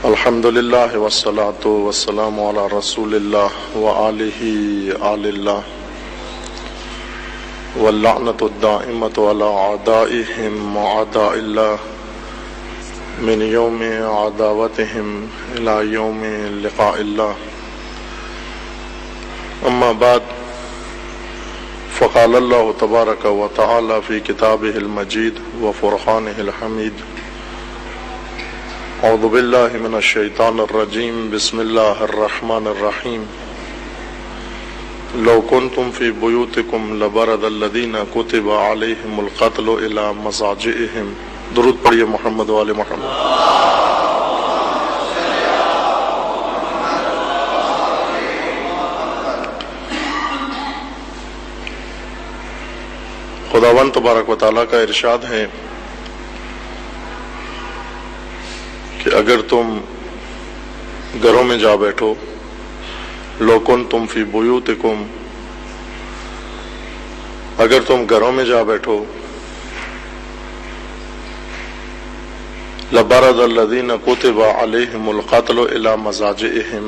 الحمدللہ والصلاة والسلام علی رسول اللہ وآلہ آل اللہ واللعنۃ الدائمۃ علی اعدائہم واعداء اللہ من یوم عداوتہم الی یوم لقاء اللہ. اما بعد فقال اللہ تبارک و تعالی فی کتابہ المجید وفرقانہ الحمید. اعوذ باللہ من الشیطان الرجیم. بسم اللہ الرحمن الرحیم. لو کنتم فی بیوتکم لبرز الذین کتب علیہم القتل الی مضاجعہم. درود پڑھیے محمد وآل محمد. خداوند تبارک و تعالیٰ کا ارشاد ہے کہ اگر تم گھروں میں جا بیٹھو، لو کنتم فی بیوتکم، اگر تم گھروں میں جا بیٹھو، لبرز الذین کتب علیہم القتل الی مضاجعہم،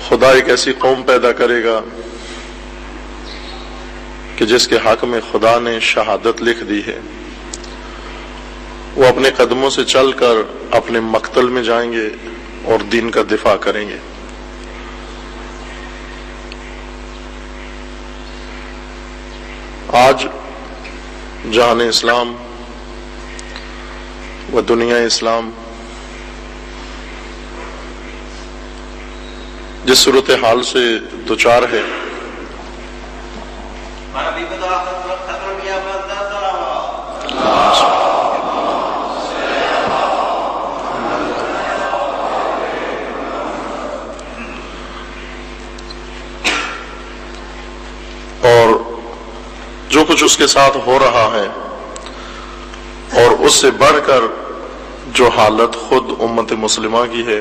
خدا ایک ایسی قوم پیدا کرے گا کہ جس کے حق میں خدا نے شہادت لکھ دی ہے، وہ اپنے قدموں سے چل کر اپنے مقتل میں جائیں گے اور دین کا دفاع کریں گے. آج جہان اسلام و دنیا اسلام جس صورتحال سے دوچار ہے، اور جو کچھ اس کے ساتھ ہو رہا ہے، اور اس سے بڑھ کر جو حالت خود امت مسلمہ کی ہے،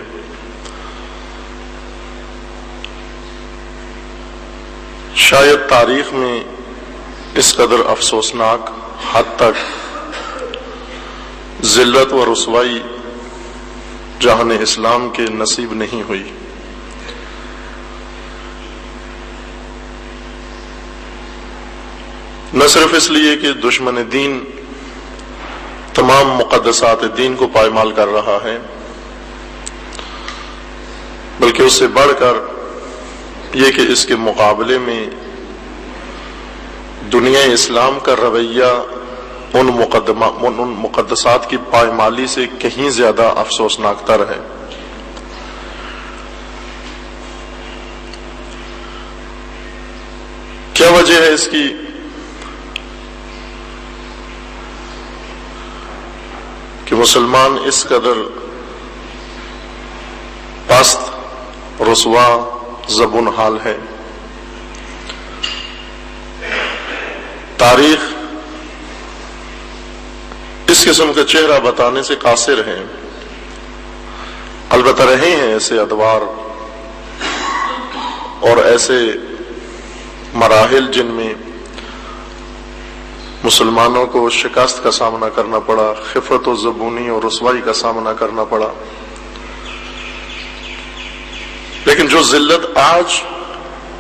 شاید تاریخ میں اس قدر افسوسناک حد تک ذلت و رسوائی جہان اسلام کے نصیب نہیں ہوئی. نہ صرف اس لیے کہ دشمن دین تمام مقدسات دین کو پائمال کر رہا ہے، بلکہ اس سے بڑھ کر یہ کہ اس کے مقابلے میں دنیا اسلام کا رویہ ان مقدسات کی پائمالی سے کہیں زیادہ افسوسناک تر ہے. کیا وجہ ہے اس کی؟ کہ مسلمان اس قدر پست، رسوا، زبون حال ہے. تاریخ اس قسم کا چہرہ بتانے سے قاصر ہے. البتہ رہے ہیں ایسے ادوار اور ایسے مراحل جن میں مسلمانوں کو شکست کا سامنا کرنا پڑا، خفت و زبونی اور رسوائی کا سامنا کرنا پڑا. لیکن جو ذلت آج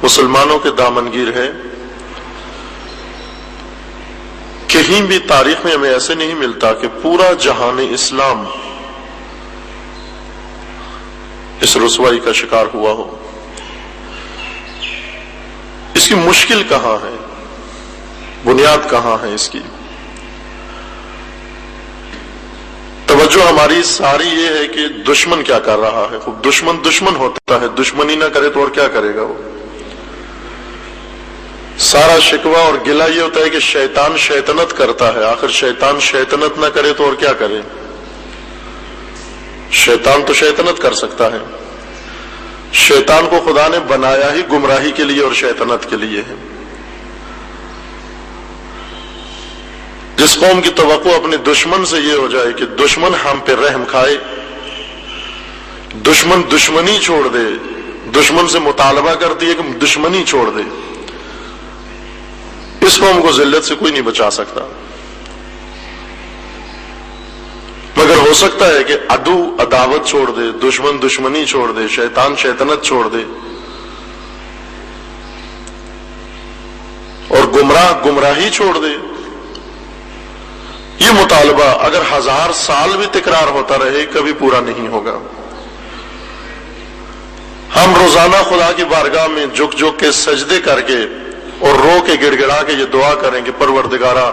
مسلمانوں کے دامنگیر ہے، کہیں بھی تاریخ میں ہمیں ایسے نہیں ملتا کہ پورا جہان اسلام اس رسوائی کا شکار ہوا ہو. اس کی مشکل کہاں ہے؟ بنیاد کہاں ہے اس کی؟ توجہ ہماری ساری یہ ہے کہ دشمن کیا کر رہا ہے. خوب دشمن ہوتا ہے، دشمنی نہ کرے تو اور کیا کرے گا وہ؟ سارا شکوہ اور گلہ یہ ہوتا ہے کہ شیطان شیطنت کرتا ہے. آخر شیطان شیطنت نہ کرے تو اور کیا کرے؟ شیطان تو شیطنت کر سکتا ہے. شیطان کو خدا نے بنایا ہی گمراہی کے لیے اور شیطنت کے لیے ہے. جس قوم کی توقع اپنے دشمن سے یہ ہو جائے کہ دشمن ہم پہ رحم کھائے، دشمن دشمنی چھوڑ دے، دشمن سے مطالبہ کرتی ہے کہ دشمنی چھوڑ دے، اس قوم کو ذلت سے کوئی نہیں بچا سکتا. مگر ہو سکتا ہے کہ عدو عداوت چھوڑ دے، دشمن دشمنی چھوڑ دے، شیطان شیطنت چھوڑ دے، اور گمراہ گمراہی چھوڑ دے۔ یہ مطالبہ اگر 1000 سال بھی تکرار ہوتا رہے کبھی پورا نہیں ہوگا۔ ہم روزانہ خدا کی بارگاہ میں جھک جھک کے سجدے کر کے اور رو کے گڑ گڑا کے یہ دعا کریں کہ پروردگارا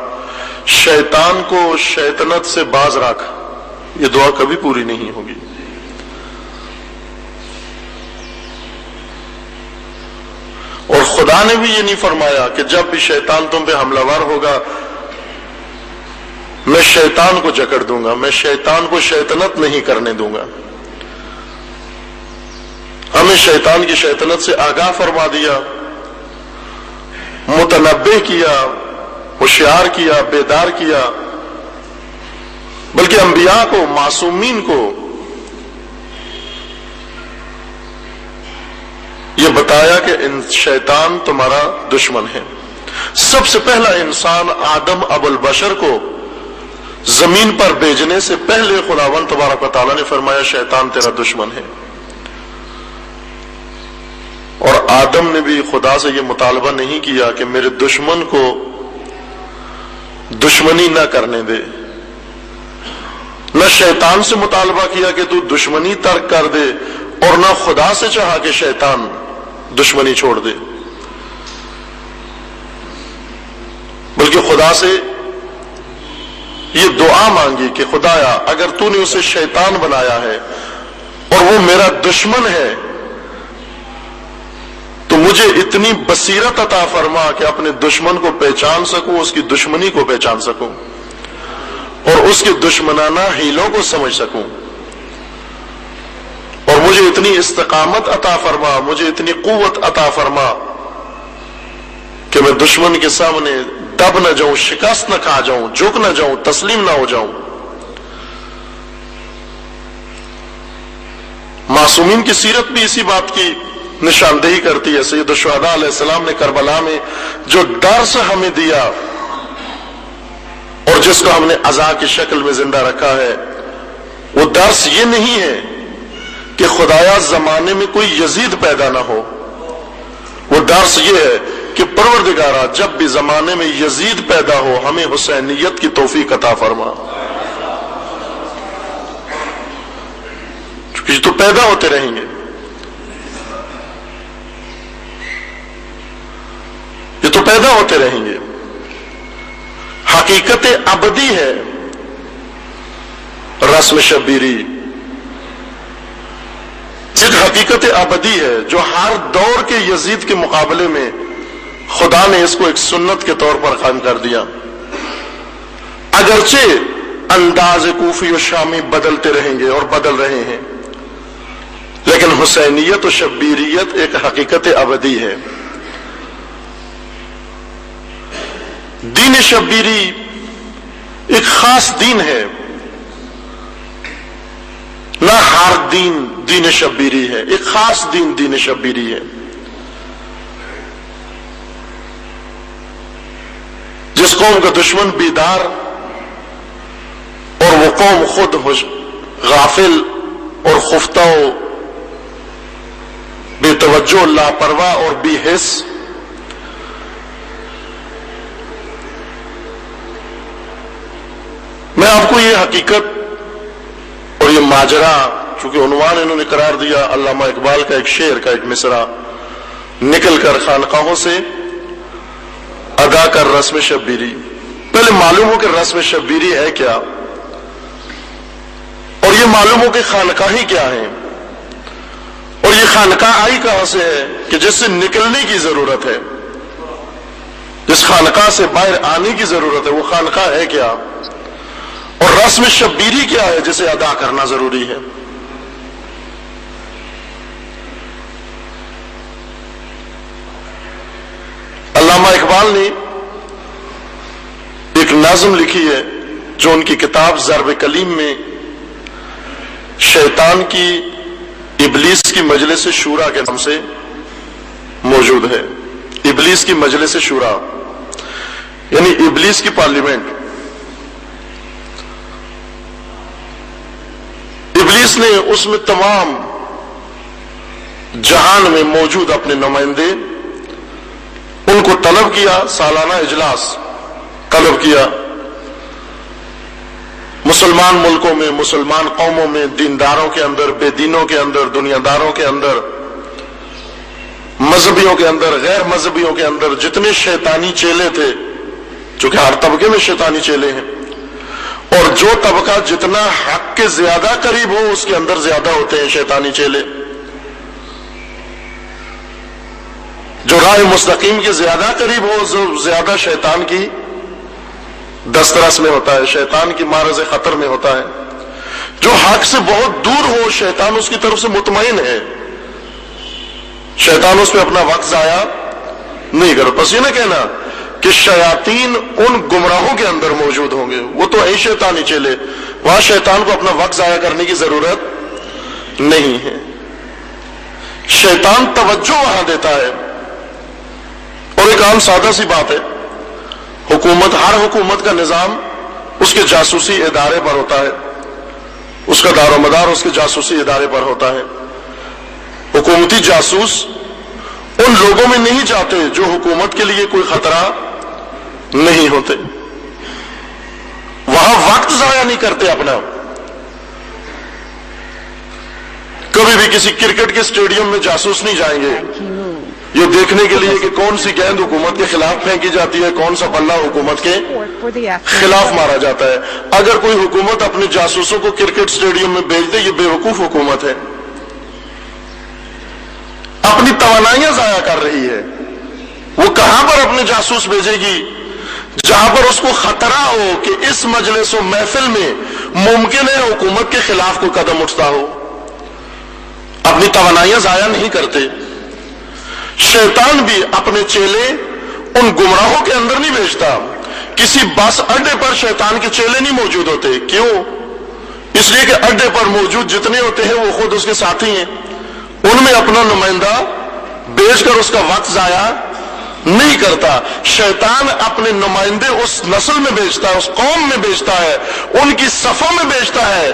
شیطان کو شیطنت سے باز رکھ، یہ دعا کبھی پوری نہیں ہوگی۔ اور خدا نے بھی یہ نہیں فرمایا کہ جب بھی شیطان تم پہ حملہ ور ہوگا میں شیطان کو جکڑ دوں گا، میں شیطان کو شیطنت نہیں کرنے دوں گا۔ ہمیں شیطان کی شیطنت سے آگاہ فرما دیا، متنبہ کیا، ہوشیار کیا، بیدار کیا، بلکہ انبیاء کو، معصومین کو یہ بتایا کہ شیطان تمہارا دشمن ہے۔ سب سے پہلا انسان آدم ابو البشر کو زمین پر بھیجنے سے پہلے خداوند تبارک و تعالیٰ نے فرمایا شیطان تیرا دشمن ہے، اور آدم نے بھی خدا سے یہ مطالبہ نہیں کیا کہ میرے دشمن کو دشمنی نہ کرنے دے، نہ شیطان سے مطالبہ کیا کہ تو دشمنی ترک کر دے، اور نہ خدا سے چاہا کہ شیطان دشمنی چھوڑ دے، بلکہ خدا سے یہ دعا مانگی کہ خدایا اگر تو نے اسے شیطان بنایا ہے اور وہ میرا دشمن ہے تو مجھے اتنی بصیرت عطا فرما کہ اپنے دشمن کو پہچان سکوں، اس کی دشمنی کو پہچان سکوں، اور اس کے دشمنانہ ہیلوں کو سمجھ سکوں، اور مجھے اتنی استقامت عطا فرما، مجھے اتنی قوت عطا فرما کہ میں دشمن کے سامنے دب نہ جاؤں، شکست نہ کھا جاؤں، جھک نہ جاؤں، تسلیم نہ ہو جاؤں۔ معصومین کی سیرت بھی اسی بات کی نشاندہی کرتی ہے۔ سید الشہداء علیہ السلام نے کربلا میں جو درس ہمیں دیا اور جس کو ہم نے عزا کی شکل میں زندہ رکھا ہے، وہ درس یہ نہیں ہے کہ خدایا زمانے میں کوئی یزید پیدا نہ ہو، وہ درس یہ ہے کہ پروردگارا جب بھی زمانے میں یزید پیدا ہو ہمیں حسینیت کی توفیق عطا فرما، کیونکہ یہ تو پیدا ہوتے رہیں گے، یہ تو پیدا ہوتے رہیں گے۔ حقیقت ابدی ہے رسم شبیری، یہ حقیقت ابدی ہے جو ہر دور کے یزید کے مقابلے میں خدا نے اس کو ایک سنت کے طور پر قائم کر دیا۔ اگرچہ انداز کوفی و شامی بدلتے رہیں گے اور بدل رہے ہیں، لیکن حسینیت و شبیریت ایک حقیقت ابدی ہے۔ دین شبیری ایک خاص دین ہے، نہ ہر دین دین شبیری ہے، ایک خاص دین دین شبیری ہے۔ جس قوم کا دشمن بیدار اور وہ قوم خود غافل اور خفتہ و بے توجہ، لاپرواہ اور بے حس، میں آپ کو یہ حقیقت اور یہ ماجرا، چونکہ عنوان انہوں نے قرار دیا علامہ اقبال کا ایک شعر کا ایک مصرع، نکل کر خانقاہوں سے ادا کر رسم شبیری۔ پہلے معلوم ہو کہ رسم شبیری ہے کیا، اور یہ معلوم ہو کہ خانقاہیں کیا ہیں، اور یہ خانقاہ آئی کہاں سے ہے کہ جس سے نکلنے کی ضرورت ہے، جس خانقاہ سے باہر آنے کی ضرورت ہے، وہ خانقاہ ہے کیا، اور رسم شبیری کیا ہے جسے ادا کرنا ضروری ہے۔ علامہ اقبال نے ایک نظم لکھی ہے جو ان کی کتاب ضرب کلیم میں شیطان کی ابلیس کی مجلس شورا کے نام سے موجود ہے۔ ابلیس کی مجلس شورا یعنی ابلیس کی پارلیمنٹ۔ ابلیس نے اس میں تمام جہان میں موجود اپنے نمائندے ان کو طلب کیا، سالانہ اجلاس طلب کیا، مسلمان ملکوں میں، مسلمان قوموں میں، دینداروں کے اندر، بے دینوں کے اندر، دنیا داروں کے اندر، مذہبیوں کے اندر، غیر مذہبیوں کے اندر جتنے شیطانی چیلے تھے، چونکہ ہر طبقے میں شیطانی چیلے ہیں، اور جو طبقہ جتنا حق کے زیادہ قریب ہو اس کے اندر زیادہ ہوتے ہیں شیطانی چیلے، جو راہ مستقیم کے زیادہ قریب ہو زیادہ شیطان کی دسترس میں ہوتا ہے، شیطان کی معرض خطر میں ہوتا ہے۔ جو حق سے بہت دور ہو شیطان اس کی طرف سے مطمئن ہے، شیطان اس میں اپنا وقت ضائع نہیں کرو۔ بس یہ نہ کہنا کہ شیاطین ان گمراہوں کے اندر موجود ہوں گے، وہ تو ہے شیطانی چیلے، وہاں شیطان کو اپنا وقت ضائع کرنے کی ضرورت نہیں ہے۔ شیطان توجہ وہاں دیتا ہے، اور ایک عام سادہ سی بات ہے، حکومت، ہر حکومت کا نظام اس کے جاسوسی ادارے پر ہوتا ہے، اس کا دار و مدار اس کے جاسوسی ادارے پر ہوتا ہے۔ حکومتی جاسوس ان لوگوں میں نہیں جاتے جو حکومت کے لیے کوئی خطرہ نہیں ہوتے، وہاں وقت ضائع نہیں کرتے اپنا۔ کبھی بھی کسی کرکٹ کے اسٹیڈیم میں جاسوس نہیں جائیں گے یہ دیکھنے کے لیے کہ کون سی گیند حکومت کے خلاف پھینکی جاتی ہے، کون سا بلہ حکومت کے خلاف مارا جاتا ہے۔ اگر کوئی حکومت اپنے جاسوسوں کو کرکٹ اسٹیڈیم میں بھیج دے، یہ بے وقوف حکومت ہے، اپنی توانائیاں ضائع کر رہی ہے۔ وہ کہاں پر اپنے جاسوس بھیجے گی؟ جہاں پر اس کو خطرہ ہو کہ اس مجلس و محفل میں ممکن ہے حکومت کے خلاف کوئی قدم اٹھتا ہو۔ اپنی توانائیاں ضائع نہیں کرتے۔ شیطان بھی اپنے چیلے ان گمراہوں کے اندر نہیں بھیجتا۔ کسی بس اڈے پر شیطان کے چیلے نہیں موجود ہوتے۔ کیوں؟ اس لیے کہ اڈے پر موجود جتنے ہوتے ہیں وہ خود اس کے ساتھی ہیں، ان میں اپنا نمائندہ بھیج کر اس کا وقت ضائع نہیں کرتا۔ شیطان اپنے نمائندے اس نسل میں بھیجتا ہے، اس قوم میں بھیجتا ہے، ان کی صفوں میں بھیجتا ہے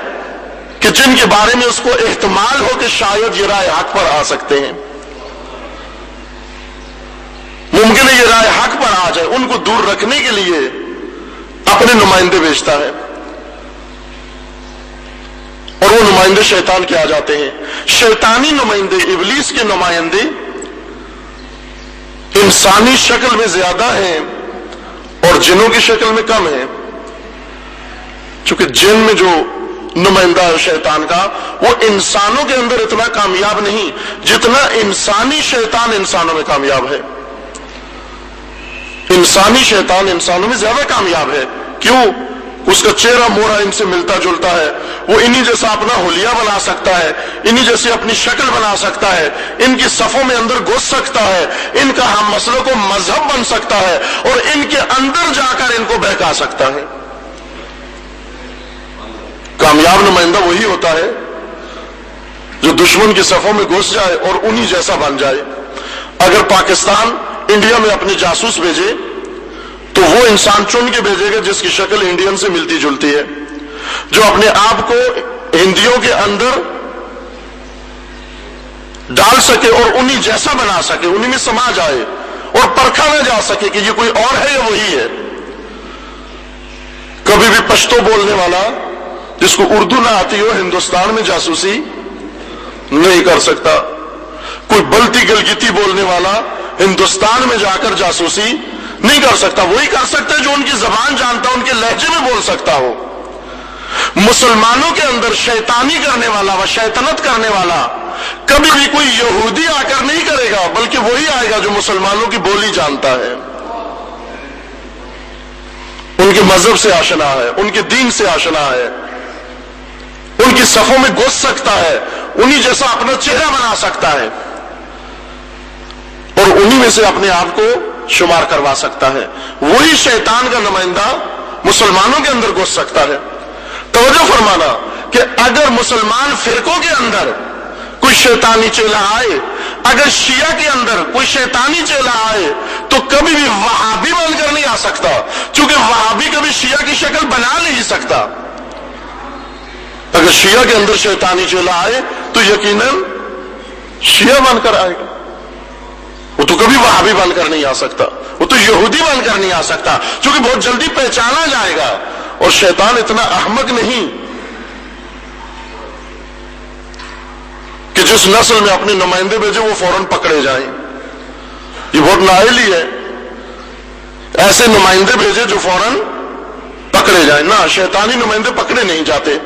کہ جن کے بارے میں اس کو احتمال ہو کہ شاید یہ راہ حق پر آ سکتے ہیں، ممکن ہے یہ راہ حق پر آ جائے۔ ان کو دور رکھنے کے لیے اپنے نمائندے بھیجتا ہے، اور وہ نمائندے شیطان کے آ جاتے ہیں۔ شیطانی نمائندے، ابلیس کے نمائندے انسانی شکل میں زیادہ ہیں اور جنوں کی شکل میں کم ہیں، چونکہ جن میں جو نمائندہ ہے شیطان کا وہ انسانوں کے اندر اتنا کامیاب نہیں جتنا انسانی شیطان انسانوں میں کامیاب ہے۔ انسانی شیطان انسانوں میں زیادہ کامیاب ہے۔ کیوں؟ اس کا چہرہ مورا ان سے ملتا جلتا ہے، وہ انہی جیسا اپنا حلیہ بنا سکتا ہے، انہی جیسی اپنی شکل بنا سکتا ہے، ان کی صفوں میں اندر گھس سکتا ہے، ان کا ہم مسلک و مذہب بن سکتا ہے، اور ان کے اندر جا کر ان کو بہکا سکتا ہے۔ کامیاب نمائندہ وہی ہوتا ہے جو دشمن کی صفوں میں گھس جائے اور انہی جیسا بن جائے۔ اگر پاکستان انڈیا میں اپنے جاسوس بھیجے تو وہ انسان چن کے بھیجے گا جس کی شکل انڈین سے ملتی جلتی ہے، جو اپنے آپ کو ہندیوں کے اندر ڈال سکے اور انہی جیسا بنا سکے، انہی میں سما جائے اور پرکھا نہ جا سکے کہ یہ کوئی اور ہے یا وہی ہے۔ کبھی بھی پشتو بولنے والا جس کو اردو نہ آتی ہو ہندوستان میں جاسوسی نہیں کر سکتا۔ کوئی بلتی گلگیتی بولنے والا ہندوستان میں جا کر جاسوسی نہیں کر سکتا۔ وہی کر سکتا ہے جو ان کی زبان جانتا ان کے لہجے میں بول سکتا ہو۔ مسلمانوں کے اندر شیطانی کرنے والا و شیطنت کرنے والا کبھی بھی کوئی یہودی آ کر نہیں کرے گا، بلکہ وہی آئے گا جو مسلمانوں کی بولی جانتا ہے، ان کے مذہب سے آشنا ہے، ان کے دین سے آشنا ہے، ان کی صفوں میں گھس سکتا ہے، انہی جیسا اپنا چہرہ بنا سکتا ہے اور انہی میں سے اپنے آپ کو شمار کروا سکتا ہے۔ وہی شیطان کا نمائندہ مسلمانوں کے اندر گھس سکتا ہے۔ توجہ فرمانا کہ اگر مسلمان فرقوں کے اندر کوئی شیطانی چیلا آئے، اگر شیعہ کے اندر کوئی شیطانی چیلا آئے تو کبھی بھی وہابی بن کر نہیں آ سکتا، چونکہ وہابی کبھی شیعہ کی شکل بنا نہیں سکتا۔ اگر شیعہ کے اندر شیطانی چیلا آئے تو یقیناً شیعہ بن کر آئے گا، وہ تو کبھی وہابی بن کر نہیں آ سکتا، وہ تو یہودی بن کر نہیں آ سکتا، چونکہ بہت جلدی پہچانا جائے گا۔ اور شیطان اتنا احمق نہیں کہ جس نسل میں اپنے نمائندے بھیجے وہ فوراً پکڑے جائیں، یہ بہت نااہلی ہے، ایسے نمائندے بھیجے جو فوراً پکڑے جائیں، نہ، شیطانی نمائندے پکڑے نہیں جاتے۔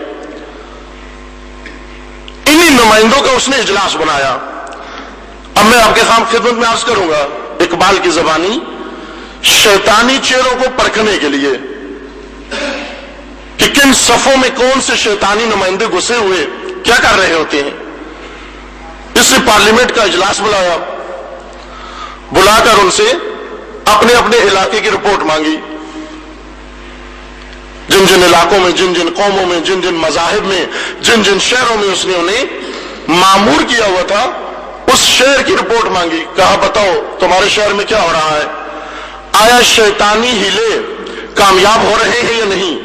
انہی نمائندوں کا اس نے اجلاس بنایا۔ اب میں آپ کے خدمت میں عرض کروں گا اقبال کی زبانی، شیطانی چہروں کو پرکھنے کے لیے کہ کن صفوں میں کون سے شیطانی نمائندے گھسے ہوئے کیا کر رہے ہوتے ہیں، اس نے پارلیمنٹ کا اجلاس بلایا، بلا کر ان سے اپنے اپنے علاقے کی رپورٹ مانگی، جن جن علاقوں میں، جن جن قوموں میں، جن جن مذاہب میں، جن جن شہروں میں اس نے انہیں مامور کیا ہوا تھا، اس شہر کی رپورٹ مانگی۔ کہا بتاؤ تمہارے شہر میں کیا ہو رہا ہے، آیا شیطانی ہیلے کامیاب ہو رہے ہیں یا نہیں،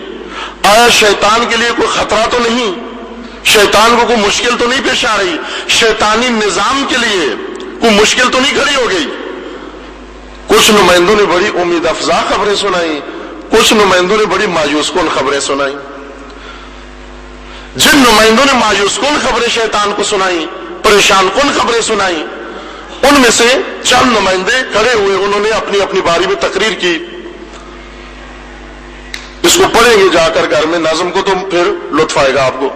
آیا شیطان کے لیے کوئی خطرہ تو نہیں، شیطان کو کوئی مشکل تو نہیں پیش آ رہی، شیطانی نظام کے لیے کوئی مشکل تو نہیں کھڑی ہو گئی۔ کچھ نمائندوں نے بڑی امید افزا خبریں سنائی، کچھ نمائندوں نے بڑی مایوس کن خبریں سنائی۔ جن نمائندوں نے مایوس کن خبریں شیطان کو سنائی، پریشان کن خبریں سنائی، ان میں سے چند نمائندے کھڑے ہوئے، انہوں نے اپنی اپنی باری میں تقریر کی۔ اس کو پڑھیں گے جا کر گھر میں، نظم کو تو پھر لطف آئے گا آپ کو،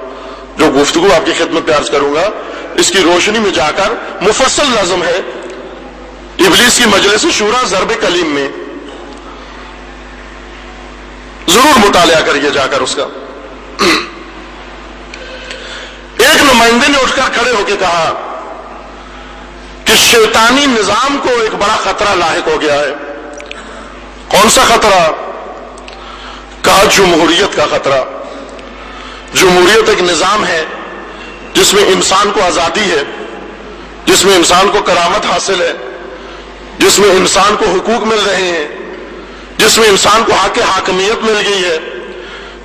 جو گفتگو آپ کی خدمت میں عرض کروں گا اس کی روشنی میں جا کر مفصل نظم ہے ابلیس کی مجلس شورا ضرب کلیم میں، ضرور مطالعہ کریے جا کر اس کا۔ ایک نمائندے نے اٹھ کر کھڑے ہو کے کہا کہ شیطانی نظام کو ایک بڑا خطرہ لاحق ہو گیا ہے۔ کون سا خطرہ؟ کہا جمہوریت کا خطرہ۔ جمہوریت ایک نظام ہے جس میں انسان کو آزادی ہے، جس میں انسان کو کرامت حاصل ہے، جس میں انسان کو حقوق مل رہے ہیں، جس میں انسان کو حق حاکمیت مل گئی ہے،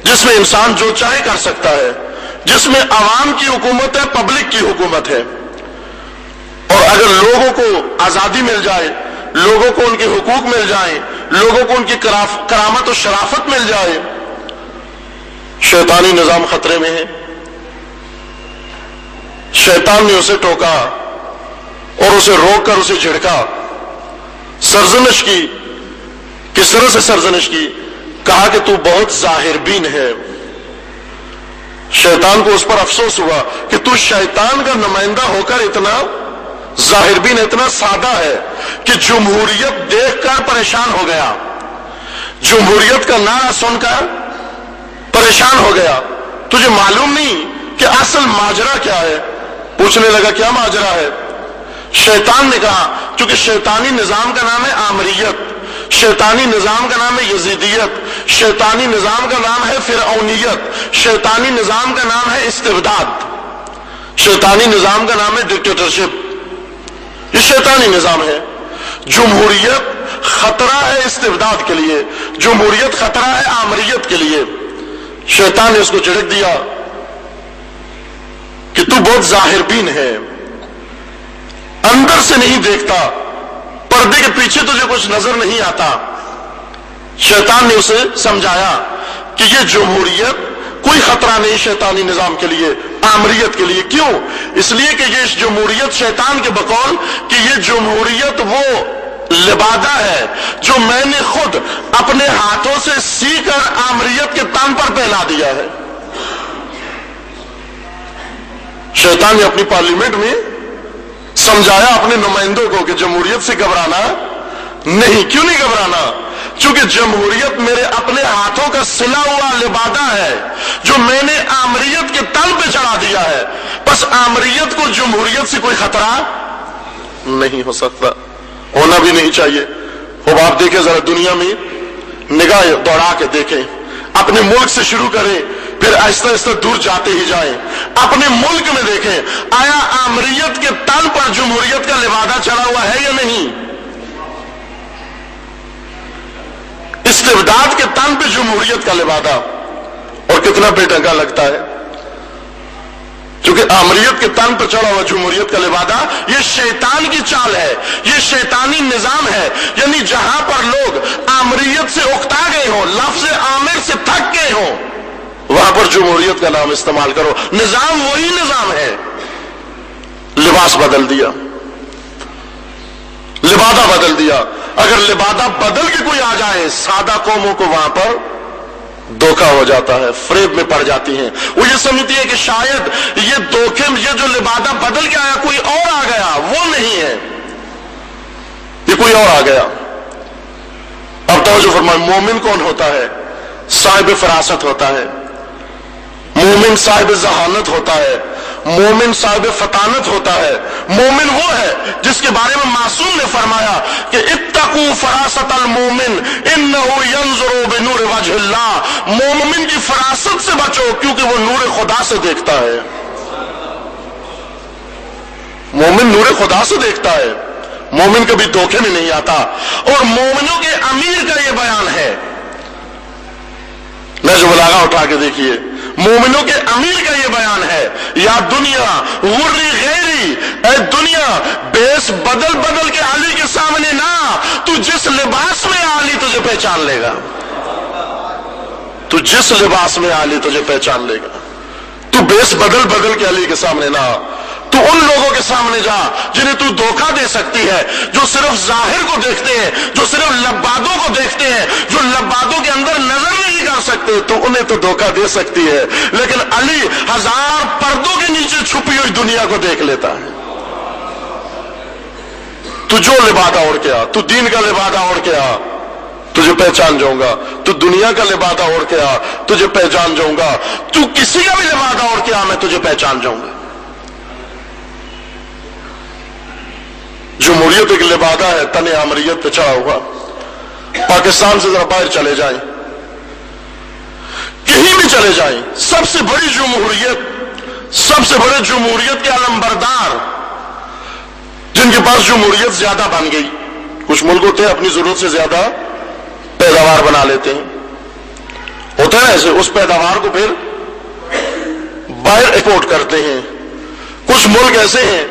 جس میں انسان جو چاہے کر سکتا ہے، جس میں عوام کی حکومت ہے، پبلک کی حکومت ہے۔ اور اگر لوگوں کو آزادی مل جائے، لوگوں کو ان کے حقوق مل جائیں، لوگوں کو ان کی کرامت و شرافت مل جائے، شیطانی نظام خطرے میں ہے۔ شیطان نے اسے ٹوکا اور اسے روک کر اسے جھڑکا، سرزنش کی۔ کس طرح سے سرزنش کی؟ کہا کہ تو بہت ظاہر بین ہے۔ شیطان کو اس پر افسوس ہوا کہ تو شیطان کا نمائندہ ہو کر اتنا ظاہر بین، اتنا سادہ ہے کہ جمہوریت دیکھ کر پریشان ہو گیا، جمہوریت کا نعرہ سن کر پریشان ہو گیا۔ تجھے معلوم نہیں کہ اصل ماجرا کیا ہے؟ پوچھنے لگا کیا ماجرا ہے؟ شیطان نے کہا چونکہ شیطانی نظام کا نام ہے آمریت، شیطانی نظام کا نام ہے یزیدیت، شیطانی نظام کا نام ہے فرعونیت، شیطانی نظام کا نام ہے استبداد، شیطانی نظام کا نام ہے ڈکٹیٹرشپ۔ یہ شیطانی نظام ہے۔ جمہوریت خطرہ ہے استبداد کے لیے، جمہوریت خطرہ ہے آمریت کے لیے۔ شیطان نے اس کو جھڑک دیا کہ تو بہت ظاہر بین ہے، اندر سے نہیں دیکھتا، پردے کے پیچھے تجھے کچھ نظر نہیں آتا۔ شیطان نے اسے سمجھایا کہ یہ جمہوریت کوئی خطرہ نہیں شیطانی نظام کے لیے، آمریت کے لیے۔ کیوں؟ اس لیے کہ یہ جمہوریت شیطان کے بقول کہ یہ جمہوریت وہ لبادہ ہے جو میں نے خود اپنے ہاتھوں سے سی کر آمریت کے تن پر پہنا دیا ہے۔ شیطان نے اپنی پارلیمنٹ میں سمجھایا اپنے نمائندوں کو کہ جمہوریت سے گھبرانا نہیں۔ کیوں نہیں گھبرانا؟ چونکہ جمہوریت میرے اپنے ہاتھوں کا سلا ہوا لبادہ ہے جو میں نے آمریت کے تل پہ چڑھا دیا ہے۔ بس آمریت کو جمہوریت سے کوئی خطرہ نہیں ہو سکتا، ہونا بھی نہیں چاہیے۔ اب آپ دیکھیں ذرا دنیا میں نگاہ دوڑا کے دیکھیں، اپنے ملک سے شروع کریں پھر آہستہ آہستہ دور جاتے ہی جائیں۔ اپنے ملک میں دیکھیں آیا آمریت کے تن پر جمہوریت کا لبادہ چڑھا ہوا ہے یا نہیں؟ استبداد کے تن پہ جمہوریت کا لبادہ، اور کتنا بے ڈھنگا لگتا ہے۔ چونکہ آمریت کے تن پر چڑھا ہوا جمہوریت کا لبادہ یہ شیطان کی چال ہے، یہ شیطانی نظام ہے. یعنی جہاں پر لوگ آمریت سے اکتا گئے ہوں، لفظ آمر سے تھک گئے ہوں، وہاں پر جمہوریت کا نام استعمال کرو. نظام وہی نظام ہے، لباس بدل دیا، لبادہ بدل دیا. اگر لبادہ بدل کے کوئی آ جائے سادہ قوموں کو وہاں پر دھوکہ ہو جاتا ہے، فریب میں پڑ جاتی ہیں. وہ یہ سمجھتی ہے کہ شاید یہ دھوکے میں یہ جو لبادہ بدل کے آیا کوئی اور آ گیا، وہ نہیں ہے، یہ کوئی اور آ گیا. اب توجہ فرمائیں، مومن کون ہوتا ہے؟ صاحب فراست ہوتا ہے، مومن صاحب ذہانت ہوتا ہے، مومن صاحب فطانت ہوتا ہے. مومن وہ ہے جس کے بارے میں معصوم نے فرمایا کہ اتقوا فراست المومن انہ ینظر بنور وجہ اللہ. مومن کی فراست سے بچو کیونکہ وہ نور خدا سے دیکھتا ہے. مومن نور خدا سے دیکھتا ہے، مومن کبھی دھوکے میں نہیں آتا. اور مومنوں کے امیر کا یہ بیان ہے، میں جو بلاغہ اٹھا کے دیکھیے، مومنوں کے امیر کا یہ بیان ہے، یا دنیا غری غیری، اے دنیا بیس بدل بدل کے علی کے سامنے نہ، تو جس لباس میں علی تجھے پہچان لے گا، تو جس لباس میں علی تجھے پہچان لے گا. تو بیس بدل بدل کے علی کے سامنے نہ، تو ان لوگوں کے سامنے جا جنہیں تو دھوکہ دے سکتی ہے، جو صرف ظاہر کو دیکھتے ہیں، جو صرف لبادوں کو دیکھتے ہیں، جو لبادوں کے اندر نظر نہیں کر سکتے، تو انہیں تو دھوکہ دے سکتی ہے. لیکن علی ہزار پردوں کے نیچے چھپی ہوئی دنیا کو دیکھ لیتا ہے. تو جو لبادہ اوڑھ کے آ، تو دین کا لبادہ اوڑھ کے آ، تجھے پہچان جاؤں گا. تو دنیا کا لبادہ اوڑھ کے آ، تجھے پہچان جاؤں گا. تو کسی کا بھی لبادہ اوڑھ کے آ، میں تجھے پہچان جاؤں گا. جمہوریت ایک لبادہ ہے تن آمریت پہ چڑھا ہوا. پاکستان سے ذرا باہر چلے جائیں، کہیں بھی چلے جائیں، سب سے بڑی جمہوریت، سب سے بڑے جمہوریت کے علمبردار جن کے پاس جمہوریت زیادہ بن گئی، کچھ ملک ہوتے ہیں اپنی ضرورت سے زیادہ پیداوار بنا لیتے ہیں، ہوتا ہے ایسے، اس پیداوار کو پھر باہر ایکسپورٹ کرتے ہیں. کچھ ملک ایسے ہیں،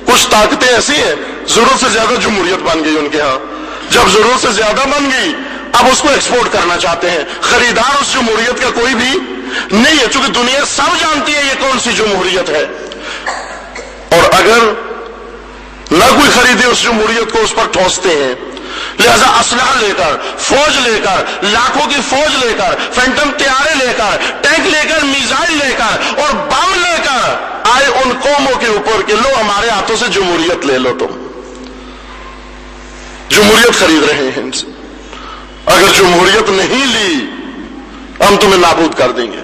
کچھ طاقتیں ایسی ہیں ضرورت سے زیادہ جمہوریت بن گئی ان کے ہاں. جب ضرورت سے زیادہ بن گئی اب اس کو ایکسپورٹ کرنا چاہتے ہیں. خریدار اس جمہوریت کا کوئی بھی نہیں ہے، چونکہ دنیا سب جانتی ہے یہ کون سی جمہوریت ہے. اور اگر نہ کوئی خریدے اس جمہوریت کو، اس پر ٹھوستے ہیں. لہذا اسلحہ لے کر، فوج لے کر، لاکھوں کی فوج لے کر، فینٹم طیارے لے کر، ٹینک لے کر، میزائل لے کر اور بم لے کر آئے ان قوموں کے اوپر کہ لو ہمارے ہاتھوں سے جمہوریت لے لو. تم جمہوریت خرید رہے ہیں ان سے، اگر جمہوریت نہیں لی ہم تمہیں نابود کر دیں گے.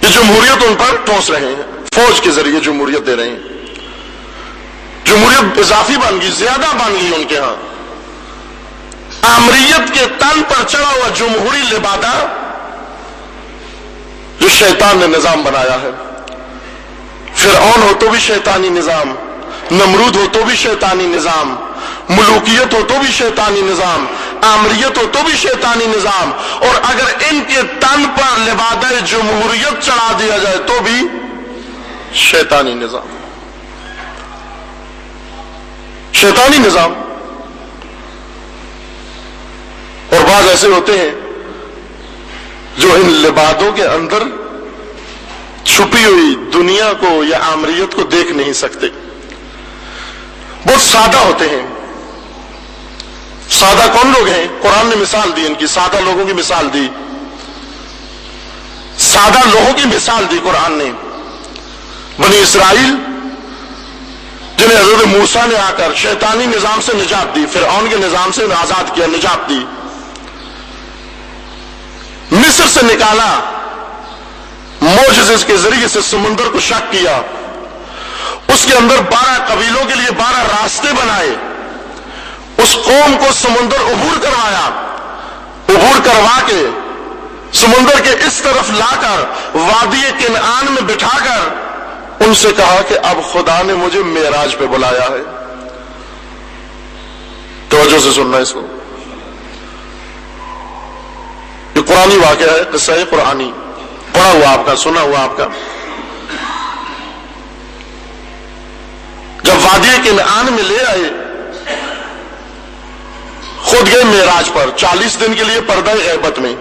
یہ جمہوریت ان پر ٹھوس رہے ہیں، فوج کے ذریعے جمہوریت دے رہے ہیں. جمہوریت اضافی بن گئی، زیادہ بن گئی ان کے ہاں. آمریت کے تن پر چڑھا ہوا جمہوری لبادہ جو شیطان نے نظام بنایا ہے. فرعون ہو تو بھی شیطانی نظام، نمرود ہو تو بھی شیطانی نظام، ملوکیت ہو تو بھی شیطانی نظام، آمریت ہو تو بھی شیطانی نظام. اور اگر ان کے تن پر لبادہ جمہوریت چڑھا دیا جائے تو بھی شیطانی نظام، شیطانی نظام. اور بعض ایسے ہوتے ہیں جو ان لبادوں کے اندر چھپی ہوئی دنیا کو یا آمریت کو دیکھ نہیں سکتے. بہت سادہ ہوتے ہیں. سادہ کون لوگ ہیں؟ قرآن نے مثال دی ان کی، سادہ لوگوں کی مثال دی، سادہ لوگوں کی مثال دی قرآن نے. بنی اسرائیل جنہیں حضرت موسیٰ نے آ کر شیطانی نظام سے نجات دی، فرعون کے نظام سے آزاد کیا، نجات دی، مصر سے نکالا، معجزے کے ذریعے سے سمندر کو شق کیا، اس کے اندر 12 قبیلوں کے لیے 12 راستے بنائے، اس قوم کو سمندر عبور کروایا، عبور کروا کے سمندر کے اس طرف لا کر وادی کنعان میں بٹھا کر ان سے کہا کہ اب خدا نے مجھے معراج پہ بلایا ہے. توجہ سے سننا اس کو، یہ قرآنی واقعہ ہے، قصہ قرآنی، پڑھا ہوا آپ کا، سنا ہوا آپ کا. وادی کنعان میں لے آئے، خود گئے معراج پر 40 دن کے لیے پردہ غیبت میں،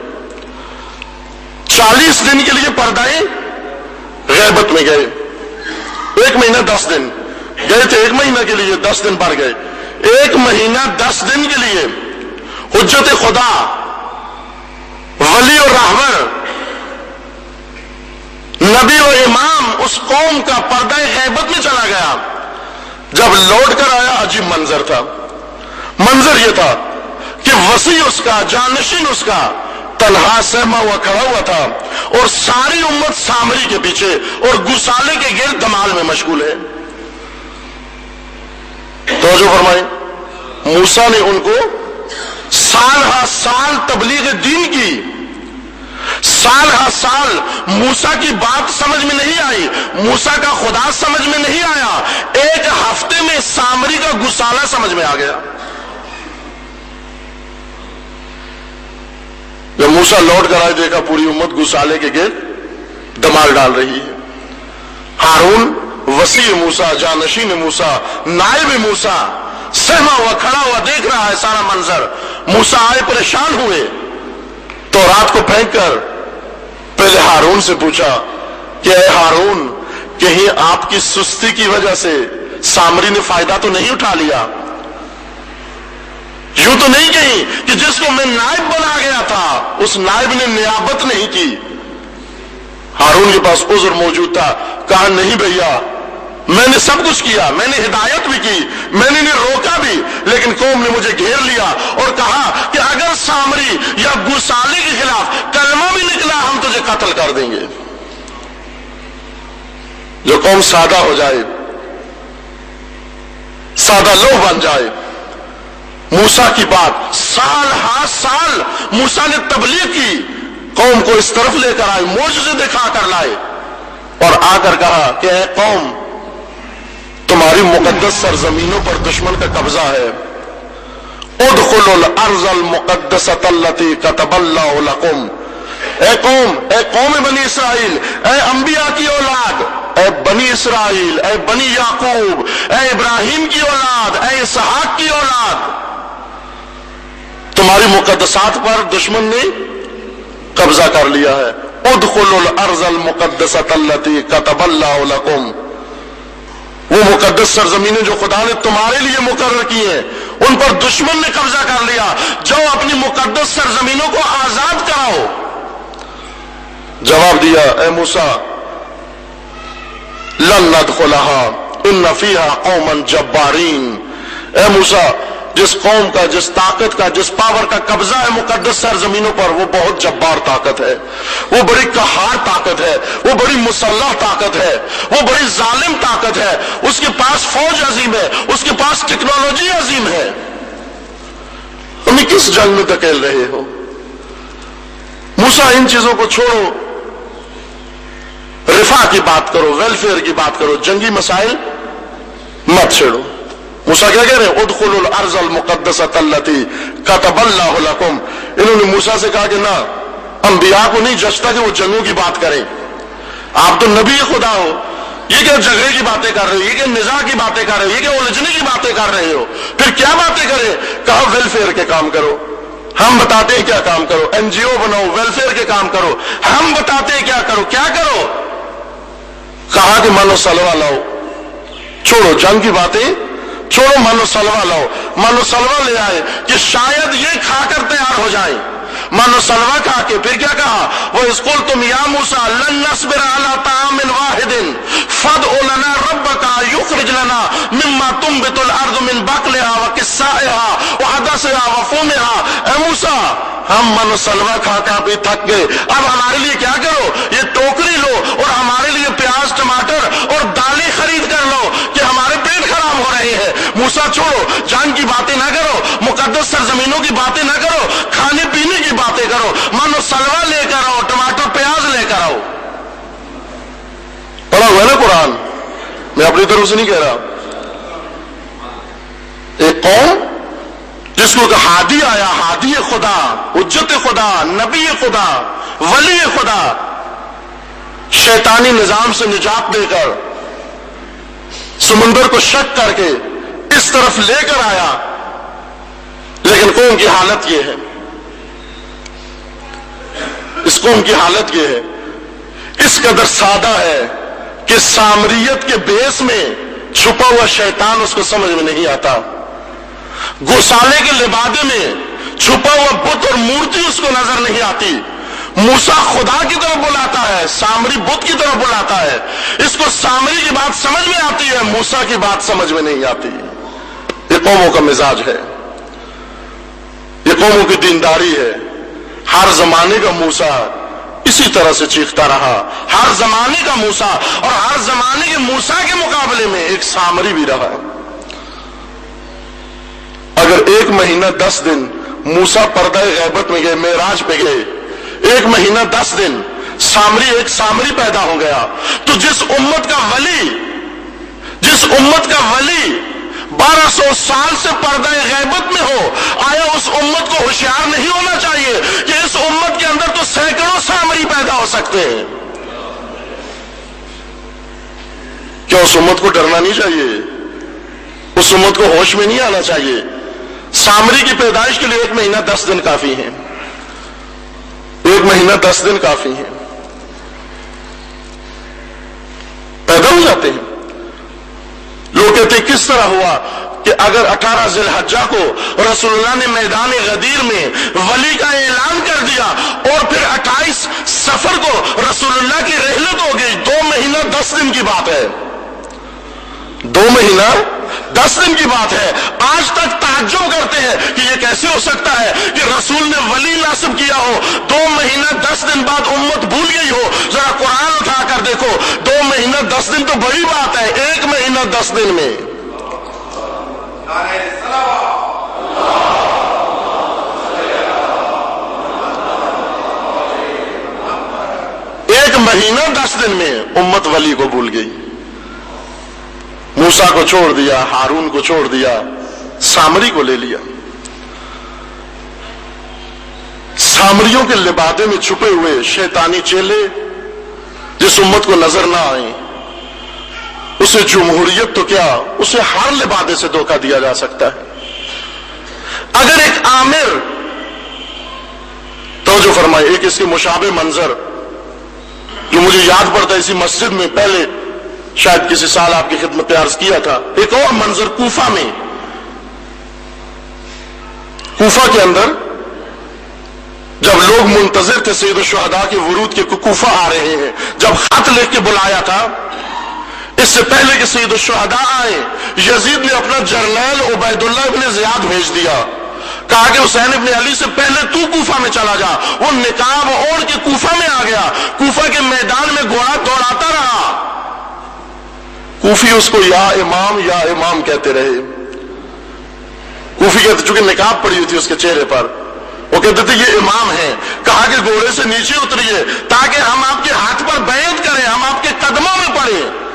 40 دن کے لیے پردہ غیبت میں گئے، 1 مہینہ 10 دن گئے تھے، 1 مہینہ کے لیے 10 دن بڑھ گئے، 1 مہینہ 10 دن کے لیے حجت خدا، ولی اور رہبر، نبی و امام اس قوم کا پردہ غیبت میں چلا گیا۔ جب لوٹ کر آیا عجیب منظر تھا، منظر یہ تھا کہ وسیع اس کا، جانشین اس کا تنہا سہما ہوا کھڑا ہوا تھا، اور ساری امت سامری کے پیچھے اور گسالے کے گرد دمال میں مشغول ہے۔ توجہ فرمائیں، موسیٰ نے ان کو سال ہا سال تبلیغ دین کی، سال ہا سال موسیٰ کی بات سمجھ میں نہیں آئی، موسیٰ کا خدا سمجھ میں نہیں آیا، 1 ہفتے میں سامری کا گسالہ سمجھ میں آ گیا۔ جب موسیٰ لوٹ کر آئے، دیکھا پوری امت گسالے کے گرد دمال ڈال رہی ہے۔ ہارون وسیع موسیٰ، جانشین موسیٰ، نائب موسیٰ، سہما ہوا کھڑا ہوا دیکھ رہا ہے سارا منظر۔ موسیٰ آئے، پریشان ہوئے، تو رات کو پھینک کر پہلے ہارون سے پوچھا کہ اے ہارون، کہیں آپ کی سستی کی وجہ سے سامری نے فائدہ تو نہیں اٹھا لیا؟ یوں تو نہیں کہیں کہ جس کو میں نائب بنا گیا تھا اس نائب نے نیابت نہیں کی؟ ہارون کے پاس عذر موجود تھا، کہا نہیں بھیا، میں نے سب کچھ کیا، میں نے ہدایت بھی کی، میں نے روکا بھی، لیکن قوم نے مجھے گھیر لیا اور کہا کہ اگر سامری یا گسالے کے خلاف کلمہ بھی نکلا ہم تجھے قتل کر دیں گے۔ جو قوم سادہ ہو جائے، سادہ لوح بن جائے، موسیٰ کی بات سال ہا سال موسیٰ نے تبلیغ کی، قوم کو اس طرف لے کر آئے، معجزے دکھا کر لائے، اور آ کر کہا کہ اے قوم، تمہاری مقدس سرزمینوں پر دشمن کا قبضہ ہے، ادخلوا الارض المقدسۃ التی کتب اللہ لکم۔ اے قوم بنی اسرائیل، اے انبیاء کی اولاد، اے بنی اسرائیل، اے بنی یعقوب، اے ابراہیم کی اولاد، اے اسحاق کی اولاد، تمہاری مقدسات پر دشمن نے قبضہ کر لیا ہے۔ ادخلوا الارض المقدسۃ التی کتب اللہ لکم۔ وہ مقدس سرزمینیں جو خدا نے تمہارے لیے مقرر کی ہیں ان پر دشمن نے قبضہ کر لیا، جاؤ اپنی مقدس سرزمینوں کو آزاد کراؤ۔ جواب دیا، اے موسیٰ، لن ندخلها ان فیہا قوما جبارین۔ اے موسیٰ، جس قوم کا، جس طاقت کا، جس پاور کا قبضہ ہے مقدس سرزمینوں پر، وہ بہت جبار طاقت ہے، وہ بڑی قہار طاقت ہے، وہ بڑی مسلح طاقت ہے، وہ بڑی ظالم طاقت ہے، اس کے پاس فوج عظیم ہے، اس کے پاس ٹیکنالوجی عظیم ہے۔ تمہیں کس جنگ میں دھکیل رہے ہو؟ موسیٰ، ان چیزوں کو چھوڑو، رفاہ کی بات کرو، ویلفیئر کی بات کرو، جنگی مسائل مت چھیڑو۔ موسیٰ کیا کہہ رہے ہیں؟ ادخلوا الارض المقدسۃ التی کتب اللہ لکم۔ انہوں نے موسیٰ سے کہا کہ نہ، انبیاء کو نہیں جچتا کہ وہ جنگوں کی بات کریں، آپ تو نبی خدا ہو، یہ کیا جھگڑے کی باتیں کر رہے ہو، یہ کیا نزاع کی باتیں کر رہے ہو، یہ کیا الجھنے کی باتیں کر رہے ہو؟ پھر کیا باتیں کریں؟ کہا ویلفیئر کے کام کرو، ہم بتاتے ہیں کیا کام کرو، NGO بناؤ، ویلفیئر کے کام کرو، ہم بتاتے ہیں کیا کرو، کیا کرو؟ کہا کہ من و سلوہ لاؤ، چھوڑو جنگ کی باتیں، چھوڑو من و سلوہ لاؤ۔ من و سلوہ لے آئے کہ شاید یہ کھا کر تیار ہو جائیں۔ من و سلوہ کھا کے پھر کیا کہا؟ وَإِذْ قُلْتُمْ يَا مُوسَىٰ لَن نَّصْبِرَ عَلَىٰ طَعَامٍ وَاحِدٍ فَادْعُ لَنَا رَبَّكَ يُخْرِجْ لَنَا مِمَّا تُنبِتُ الْأَرْضُ مِن بَقْلِهَا وَقِثَّائِهَا وَعَدَسِهَا وَفُومِهَا۔ اے موسیٰ، ہم من و سلوہ کھا کر بھی تھک گئے، اب ہمارے لیے کیا کرو، یہ ٹوکری لو اور ہمارے لیے پیاز، ٹماٹر اور دالیں خرید کر لو کہ ہمارے پیٹ خراب ہو رہے ہیں۔ موسیٰ چھوڑو، جنگ کی باتیں نہ کرو، مقدس سرزمینوں کی باتیں نہ کرو، کھانے پینے کی باتیں کرو، من و سلوہ لے کر آؤ، ٹماٹر پیاز لے کر آؤ۔ پڑھا ہوا ہے نا قرآن، میں اپنی طرف سے نہیں کہہ رہا۔ ایک قوم جس کو ہادی آیا، ہادی خدا، حجت خدا، نبی خدا، ولی خدا، شیطانی نظام سے نجات دے کر سمندر کو شق کر کے اس طرف لے کر آیا، لیکن قوم کی حالت یہ ہے، اس قوم کی حالت یہ ہے، اس قدر سادہ ہے کہ سامریت کے بیس میں چھپا ہوا شیطان اس کو سمجھ میں نہیں آتا، گوسالے کے لبادے میں چھپا ہوا بت اور مورتی اس کو نظر نہیں آتی، موسیٰ خدا کی طرف بلاتا ہے، سامری بت کی طرف بلاتا ہے، اس کو سامری کی بات سمجھ میں آتی ہے، موسیٰ کی بات سمجھ میں نہیں آتی۔ یہ قوموں کا مزاج ہے، یہ قوموں کی دینداری ہے۔ ہر زمانے کا موسیٰ اسی طرح سے چیختا رہا، ہر زمانے کا موسیٰ، اور ہر زمانے کے موسیٰ کے مقابلے میں ایک سامری بھی رہا۔ اگر 1 مہینہ 10 دن موسیٰ پردہ غیبت میں گئے، معراج پہ گئے، 1 مہینہ 10 دن ایک سامری پیدا ہو گیا، تو جس امت کا ولی 1200 سال سے پردہ غیبت میں ہو، آیا اس امت کو ہوشیار نہیں ہونا چاہیے کہ اس امت کے اندر تو سینکڑوں سامری پیدا ہو سکتے ہیں؟ کیا اس امت کو ڈرنا نہیں چاہیے؟ اس امت کو ہوش میں نہیں آنا چاہیے؟ سامری کی پیدائش کے لیے 1 مہینہ 10 دن کافی ہیں، 1 مہینہ 10 دن کافی ہیں، پیدا ہو جاتے ہیں۔ لوگ کہتے ہیں کس طرح ہوا کہ اگر 18 ذی الحجہ کو رسول اللہ نے میدان غدیر میں ولی کا اعلان کر دیا اور پھر 28 صفر کو رسول اللہ کی رحلت ہو گئی، 2 مہینہ 10 دن کی بات ہے، 2 مہینہ 10 دن کی بات ہے۔ آج تک تعجب کرتے ہیں کہ یہ کیسے ہو سکتا ہے کہ رسول نے ولی ناصب کیا ہو، 2 مہینہ 10 دن بعد امت بھول گئی ہو۔ ذرا قرآن اٹھا کر دیکھو، 2 مہینہ 10 دن تو بڑی بات ہے، 1 مہینہ 10 دن میں 1 مہینہ 10 دن میں امت ولی کو بھول گئی، موسیٰ کو چھوڑ دیا، ہارون کو چھوڑ دیا، سامری کو لے لیا۔ سامریوں کے لبادے میں چھپے ہوئے شیطانی چیلے جس امت کو نظر نہ آئیں، اسے جمہوریت تو کیا، اسے ہر لبادے سے دھوکہ دیا جا سکتا ہے۔ اگر ایک عامر، توجہ فرمائے، ایک اس کے مشابہ منظر جو مجھے یاد پڑتا ہے، اسی مسجد میں پہلے شاید کسی سال آپ کی خدمت عرض کیا تھا، ایک اور منظر کوفہ میں، کوفہ کے اندر جب لوگ منتظر تھے سید الشہداء کے ورود کے، کوفہ آ رہے ہیں، جب خط لکھ کے بلایا تھا، اس سے پہلے کہ سید الشہداء آئے، یزید نے اپنا جرنیل عبید اللہ ابن زیاد بھیج دیا، کہا کہ حسین ابن علی سے پہلے تو کوفہ میں چلا جا۔ وہ نقاب اوڑھ کے کوفہ میں آ گیا، کوفہ کے میدان میں گھوڑا دوڑاتا رہا، کوفی اس کو یا امام کہتے رہے۔ کوفی کہتے چونکہ نقاب پڑی ہوئی تھی اس کے چہرے پر، وہ کہتے تھے یہ امام ہے، کہا کہ گھوڑے سے نیچے اتریے تاکہ ہم آپ کے ہاتھ پر بیعت کریں، ہم آپ کے قدموں میں پڑیں۔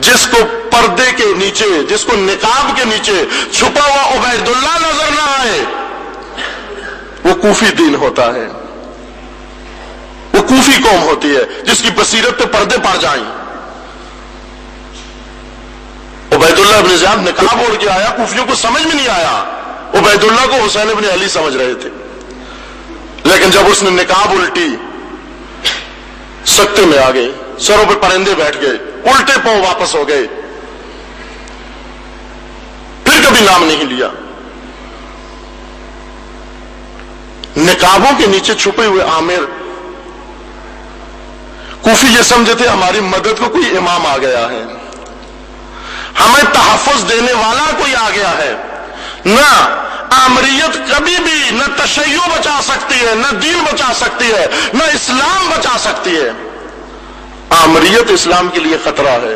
جس کو پردے کے نیچے، جس کو نقاب کے نیچے چھپا ہوا عبید اللہ نظر نہ آئے، وہ کوفی دین ہوتا ہے، وہ کوفی قوم ہوتی ہے جس کی بصیرت پہ پردے پڑ جائیں۔ عبید اللہ ابن زیاد نقاب اوڑھ کے آیا، کوفیوں کو سمجھ میں نہیں آیا، عبید اللہ کو حسین ابن علی سمجھ رہے تھے، لیکن جب اس نے نقاب الٹی، سکتے میں آ گئے، سروں پہ پرندے بیٹھ گئے، الٹے پاؤں واپس ہو گئے، پھر کبھی نام نہیں لیا۔ نقابوں کے نیچے چھپے ہوئے عامر کوفی یہ سمجھے تھے ہماری مدد کو کوئی امام آ گیا ہے، ہمیں تحفظ دینے والا کوئی آ گیا ہے۔ نہ عامریت کبھی بھی نہ تشیع بچا سکتی ہے، نہ دین بچا سکتی ہے، نہ اسلام بچا سکتی ہے۔ عامریت اسلام کے لیے خطرہ ہے،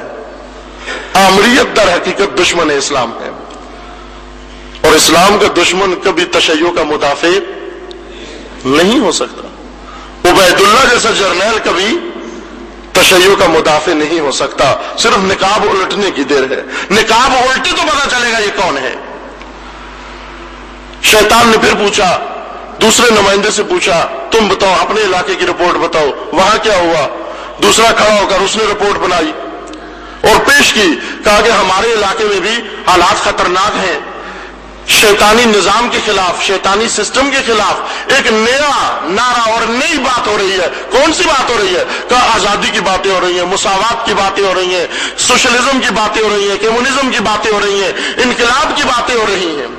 عامریت در حقیقت دشمن اسلام ہے، اور اسلام کا دشمن کبھی تشیع کا مدافع نہیں ہو سکتا۔ عبید اللہ جیسا جرنیل کبھی تشیع کا مدافع نہیں ہو سکتا، صرف نقاب الٹنے کی دیر ہے، نقاب الٹے تو پتا چلے گا یہ کون ہے۔ شیطان نے پھر پوچھا، دوسرے نمائندے سے پوچھا، تم بتاؤ اپنے علاقے کی رپورٹ بتاؤ، وہاں کیا ہوا؟ دوسرا کھڑا ہو کر اس نے رپورٹ بنائی اور پیش کی کہا کہ ہمارے علاقے میں بھی حالات خطرناک ہیں، شیطانی نظام کے خلاف، شیطانی سسٹم کے خلاف ایک نیا نعرہ اور نئی بات ہو رہی ہے۔ کون سی بات ہو رہی ہے؟ کہا آزادی کی باتیں ہو رہی ہیں، مساوات کی باتیں ہو رہی ہیں، سوشلزم کی باتیں ہو رہی ہیں، کمیونزم کی باتیں ہو رہی ہیں، انقلاب کی باتیں ہو رہی ہیں۔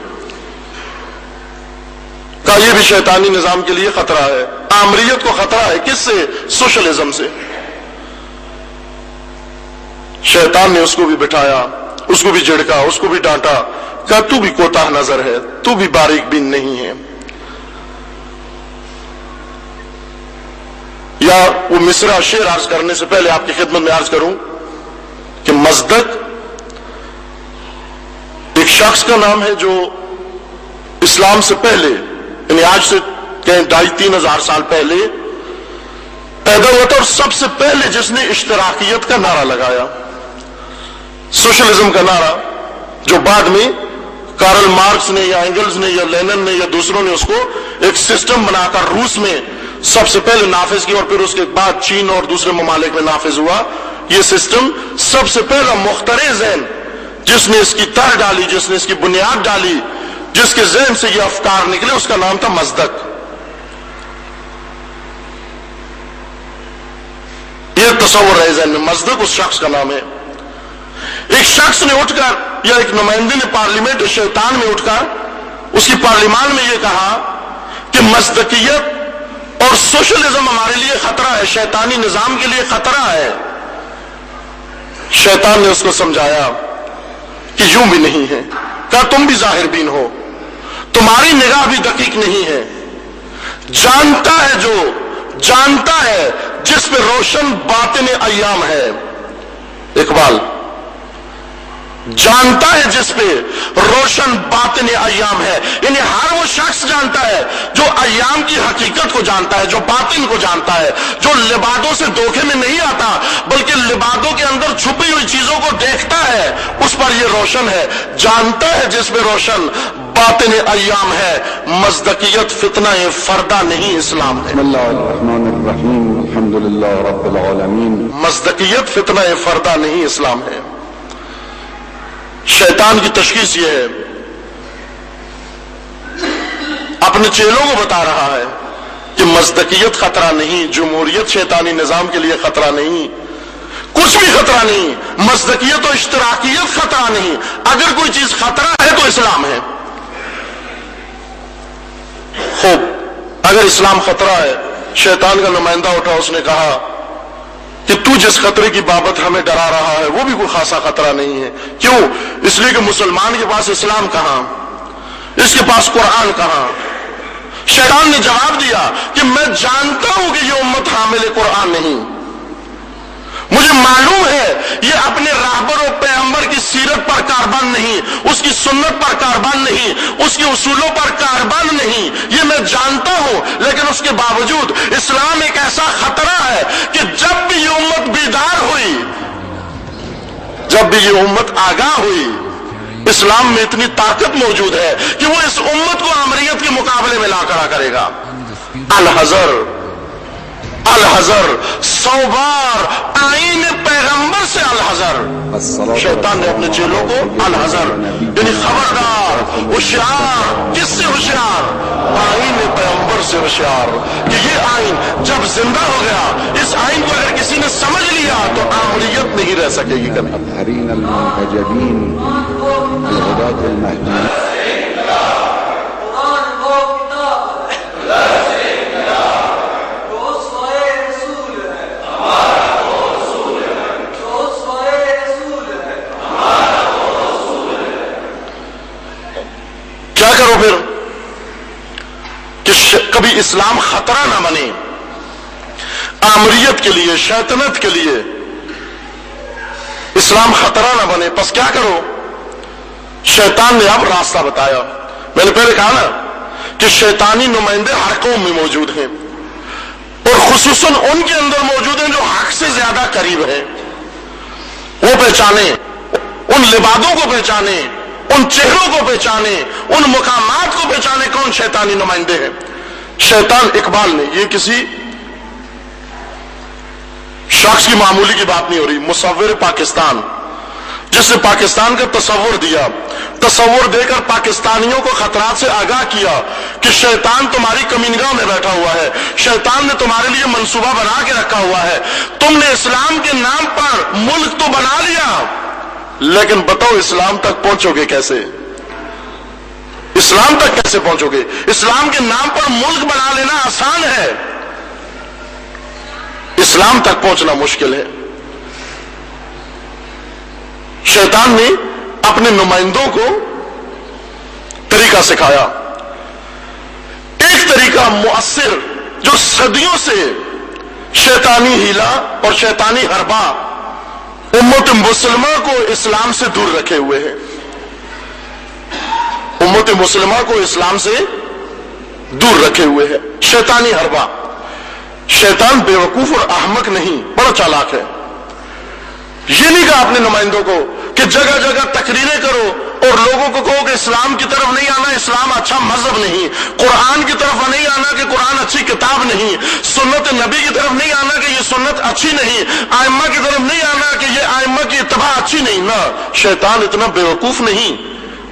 کہا یہ بھی شیطانی نظام کے لیے خطرہ ہے، آمریت کو خطرہ ہے۔ کس سے؟ سوشلزم سے۔ شیطان نے اس کو بھی بٹھایا، اس کو بھی جھڑکا، اس کو بھی ڈانٹا، کہا تو بھی کوتاہ نظر ہے، تو بھی باریک بین نہیں ہے۔ یا وہ مصرع شعر عرض کرنے سے پہلے آپ کی خدمت میں عرض کروں کہ مزدک ایک شخص کا نام ہے جو اسلام سے پہلے، یعنی آج سے کہیں 2500-3000 سال پہلے پیدا ہوا تھا، اور سب سے پہلے جس نے اشتراکیت کا نعرہ لگایا، سوشلزم کا نعرہ، جو بعد میں کارل مارکس نے یا اینگلز نے یا لینن نے یا دوسروں نے اس کو ایک سسٹم بنا کر روس میں سب سے پہلے نافذ کیا، اور پھر اس کے بعد چین اور دوسرے ممالک میں نافذ ہوا۔ یہ سسٹم سب سے پہلا مخترع ذہن جس نے اس کی تہ ڈالی، جس نے اس کی بنیاد ڈالی، جس کے ذہن سے یہ افکار نکلے، اس کا نام تھا مزدک۔ یہ تصور ہے ذہن میں، مزدک اس شخص کا نام ہے۔ ایک شخص نے اٹھ کر، یا ایک نمائندے نے پارلیمنٹ شیطان میں اٹھ کر اس کی پارلیمان میں یہ کہا کہ مزدکیت اور سوشلزم ہمارے لیے خطرہ ہے، شیطانی نظام کے لیے خطرہ ہے۔ شیطان نے اس کو سمجھایا کہ یوں بھی نہیں ہے، کہا تم بھی ظاہر بین ہو، تمہاری نگاہ بھی دقیق نہیں ہے۔ جانتا ہے جو جانتا ہے جس پہ روشن باطن ایام ہے، اقبال جانتا ہے جس پہ روشن باطن ایام ہے، یعنی ہر وہ شخص جانتا ہے جو ایام کی حقیقت کو جانتا ہے، جو باطن کو جانتا ہے، جو لبادوں سے دھوکے میں نہیں آتا بلکہ لبادوں کے اندر چھپی ہوئی چیزوں کو دیکھتا ہے، اس پر یہ روشن ہے۔ جانتا ہے جس پہ روشن باطن ایام ہے۔ مزدکیت فتنہ فردہ نہیں، اسلام ہے۔ بسم اللہ الرحمن الرحیم، الحمدللہ رب العالمین۔ مزدکیت فتنہ فردہ نہیں، اسلام ہے۔ شیطان کی تشخیص یہ ہے، اپنے چیلوں کو بتا رہا ہے کہ مزدکیت خطرہ نہیں، جمہوریت شیطانی نظام کے لیے خطرہ نہیں، کچھ بھی خطرہ نہیں، مزدکیت و اشتراکیت خطرہ نہیں۔ اگر کوئی چیز خطرہ ہے تو اسلام ہے۔ خوب، اگر اسلام خطرہ ہے، شیطان کا نمائندہ اٹھا، اس نے کہا کہ تو جس خطرے کی بابت ہمیں ڈرا رہا ہے وہ بھی کوئی خاصا خطرہ نہیں ہے۔ کیوں؟ اس لیے کہ مسلمان کے پاس اسلام کہاں، اس کے پاس قرآن کہاں؟ شیطان نے جواب دیا کہ میں جانتا ہوں کہ یہ امت حامل قرآن نہیں، مجھے معلوم ہے یہ اپنے راہبر و پیغمبر کی سیرت پر کاربان نہیں، اس کی سنت پر کاربان نہیں، اس کے اصولوں پر کاربان نہیں، یہ میں جانتا ہوں۔ لیکن اس کے باوجود اسلام ایک ایسا خطرہ ہے کہ جب بھی یہ امت بیدار ہوئی، جب بھی یہ امت آگاہ ہوئی، اسلام میں اتنی طاقت موجود ہے کہ وہ اس امت کو آمریت کے مقابلے میں لا کھڑا کرے گا۔ الحذر الحذر، 100 بار آئین پیغمبر سے الحذر۔ شیطان نے اپنے چیلوں کو الحذر، یعنی خبردار، ہوشیار، کس سے ہوشیار؟ آئین پیغمبر سے ہوشیار، کہ یہ آئین جب زندہ ہو گیا، اس آئین کو اگر کسی نے سمجھ لیا تو آمریت نہیں رہ سکے گی کبھی۔ الأطهرين المنتجبين الغداة المهديين۔ کیا کرو پھر کہ کبھی اسلام خطرہ نہ بنے آمریت کے لیے، شیطنت کے لیے، اسلام خطرہ نہ بنے۔ پس کیا کرو؟ شیطان نے اب راستہ بتایا۔ میں نے پہلے کہا نا کہ شیطانی نمائندے ہر قوم میں موجود ہیں، اور خصوصاً ان کے اندر موجود ہیں جو حق سے زیادہ قریب ہیں۔ وہ پہچانے، ان لبادوں کو پہچانے، ان چہروں کو پہچانے، ان مقامات کو پہچانے کون شیطانی نمائندے ہیں۔ شیطان اقبال نے، یہ کسی شخص کی معمولی کی بات نہیں ہو رہی، مصور پاکستان جس نے پاکستان کا تصور دیا، تصور دے کر پاکستانیوں کو خطرات سے آگاہ کیا کہ شیطان تمہاری کمینگاہ میں بیٹھا ہوا ہے، شیطان نے تمہارے لیے منصوبہ بنا کے رکھا ہوا ہے، تم نے اسلام کے نام پر ملک تو بنا لیا، لیکن بتاؤ اسلام تک پہنچو گے کیسے؟ اسلام تک کیسے پہنچو گے؟ اسلام کے نام پر ملک بنا لینا آسان ہے، اسلام تک پہنچنا مشکل ہے۔ شیطان نے اپنے نمائندوں کو طریقہ سکھایا، ایک طریقہ مؤثر جو صدیوں سے شیطانی ہیلا اور شیطانی حربہ امت مسلمہ کو اسلام سے دور رکھے ہوئے ہیں، امت مسلمہ کو اسلام سے دور رکھے ہوئے ہیں، شیطانی حربہ۔ شیطان بے وقوف اور احمق نہیں، بڑا چالاک ہے۔ یہ نہیں کہا اپنے نمائندوں کو کہ جگہ جگہ تقریریں کرو اور لوگوں کو کہو کہ اسلام کی طرف نہیں آنا، اسلام اچھا مذہب نہیں، قرآن کی طرف نہیں آنا کہ قرآن اچھی کتاب نہیں، سنت نبی کی طرف نہیں آنا کہ یہ سنت اچھی نہیں، آئمہ کی طرف نہیں آنا کہ یہ آئمہ کی اتباع اچھی نہیں۔ نہ، شیطان اتنا بے وقوف نہیں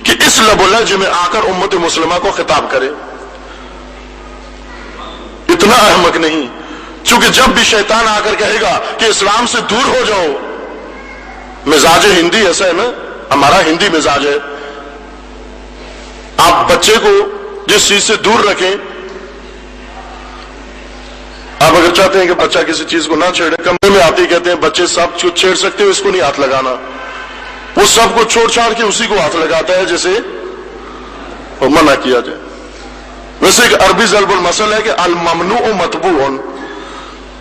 کہ اس لب و لہجے میں آ کر امت مسلمہ کو خطاب کرے، اتنا احمق نہیں، چونکہ جب بھی شیطان آ کر کہے گا کہ اسلام سے دور ہو جاؤ، مزاج ہندی ایسا ہے نا، ہمارا ہندی مزاج ہے، آپ بچے کو جس چیز سے دور رکھیں، آپ اگر چاہتے ہیں کہ بچہ کسی چیز کو نہ چھیڑے، کمرے میں آتے ہی کہتے ہیں بچے سب چھیڑ سکتے ہو، اس کو نہیں ہاتھ لگانا، وہ سب کو چھوڑ چھاڑ کے اسی کو ہاتھ لگاتا ہے جیسے وہ منع کیا جائے۔ ویسے ایک عربی ضرب المثل ہے کہ الممنوع مطبوع،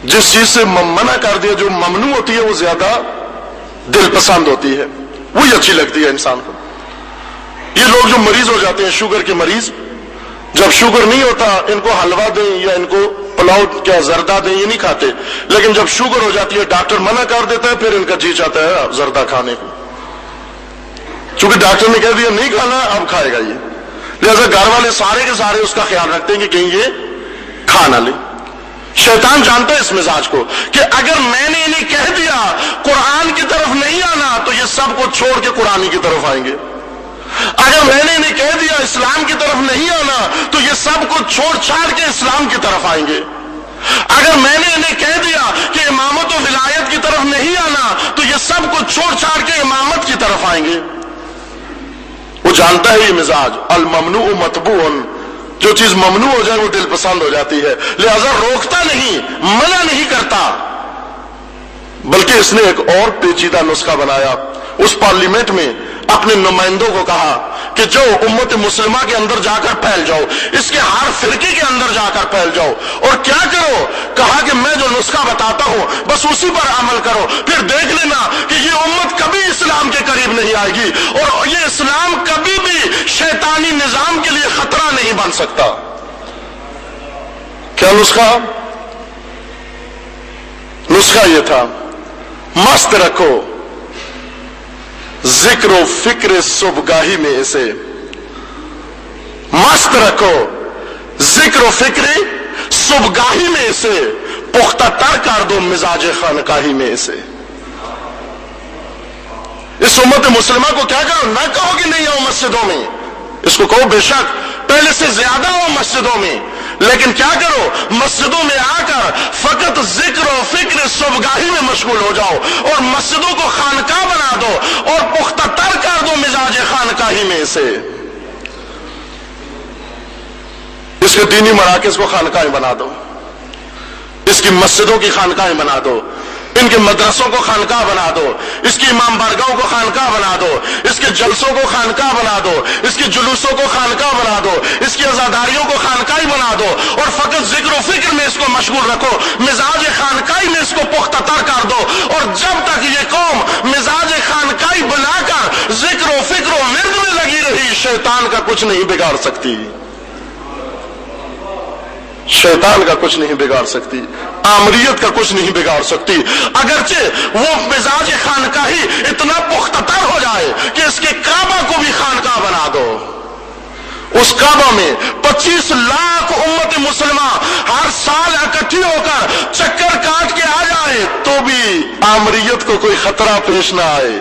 جس چیز سے منع کر دیا جو ممنوع ہوتی ہے وہ زیادہ دل پسند ہوتی ہے، وہی اچھی لگتی ہے انسان کو۔ یہ لوگ جو مریض ہو جاتے ہیں، شوگر کے مریض، جب شوگر نہیں ہوتا ان کو حلوہ دیں یا ان کو پلاؤ کیا زردہ دیں، یہ نہیں کھاتے، لیکن جب شوگر ہو جاتی ہے ڈاکٹر منع کر دیتا ہے، پھر ان کا جی چاہتا ہے زردہ کھانے کو، چونکہ ڈاکٹر نے کہہ دیا نہیں کھانا، اب کھائے گا یہ، لہذا گھر والے سارے کے سارے اس کا خیال رکھتے ہیں کہ کہیں یہ کھا نہ لے۔ شیطان جانتا ہے اس مزاج کو کہ اگر میں نے انہیں کہہ دیا قرآن کی طرف نہیں آنا تو یہ سب کو چھوڑ کے قرآن کی طرف آئیں گے، اگر میں نے انہیں کہہ دیا اسلام کی طرف نہیں آنا تو یہ سب کو چھوڑ چھاڑ کے اسلام کی طرف آئیں گے، اگر میں نے انہیں کہہ دیا کہ امامت و ولایت کی طرف نہیں آنا تو یہ سب کو چھوڑ چھاڑ کے امامت کی طرف آئیں گے۔ وہ جانتا ہے یہ مزاج، الممنوع مطبوع، جو چیز ممنوع ہو جائے وہ دل پسند ہو جاتی ہے، لہذا روکتا نہیں، منع نہیں کرتا، بلکہ اس نے ایک اور پیچیدہ نسخہ بنایا۔ اس پارلیمنٹ میں اپنے نمائندوں کو کہا کہ جو امت مسلمہ کے اندر جا کر پھیل جاؤ، اس کے ہر فرقے کے اندر جا کر پھیل جاؤ، اور کیا کرو؟ کہا کہ میں جو نسخہ بتاتا ہوں بس اسی پر عمل کرو، پھر دیکھ لینا کہ یہ امت کبھی اسلام کے قریب نہیں آئے گی اور یہ اسلام کبھی بھی شیطانی نظام کے لیے خطرہ نہیں بن سکتا۔ کیا نسخہ؟ نسخہ یہ تھا، مست رکھو ذکر و فکر صبحگاہی میں اسے، مست رکھو ذکر و فکر صبحگاہی میں اسے، پختہ تر کر دو مزاج خانقاہی میں اسے۔ اس امت مسلمہ کو کیا کرو؟ نہ کہو کہ نہیں آؤ مسجدوں میں، اس کو کہو بے شک پہلے سے زیادہ ہو مسجدوں میں، لیکن کیا کرو؟ مسجدوں میں آ کر فقط ذکر و فکر صبحگاہی میں مشغول ہو جاؤ اور مسجدوں کو خانقاہ بنا دو اور پختہ تر کر دو مزاج خانقاہی میں اسے۔ اس کے دینی مراکز کو خانقاہیں بنا دو، اس کی مسجدوں کی خانقاہیں بنا دو، ان کے مدرسوں کو خانقاہ بنا دو، اس کی امام بارگاہوں کو خانقاہ بنا دو، اس کے جلسوں کو خانقاہ بنا دو، اس کے جلوسوں کو خانقاہ بنا دو، اس کی عزاداریوں کو خانقاہی بنا دو، اور فقط ذکر و فکر میں اس کو مشغول رکھو، مزاج خانقاہی میں اس کو پختہ تر کر دو، اور جب تک یہ قوم مزاج خانقاہی بنا کر ذکر و فکر و ورد میں لگی رہی، شیطان کا کچھ نہیں بگاڑ سکتی، شیطان کا کچھ نہیں بگاڑ سکتی، آمریت کا کچھ نہیں بگاڑ سکتی، اگرچہ وہ مزاج خانقاہی اتنا پختہ تر ہو جائے کہ اس کے کعبہ کو بھی خانقاہ بنا دو، اس کعبہ میں 25 لاکھ امت مسلمہ ہر سال اکٹھی ہو کر چکر کاٹ کے آ جائے تو بھی آمریت کو کوئی خطرہ پیش نہ آئے،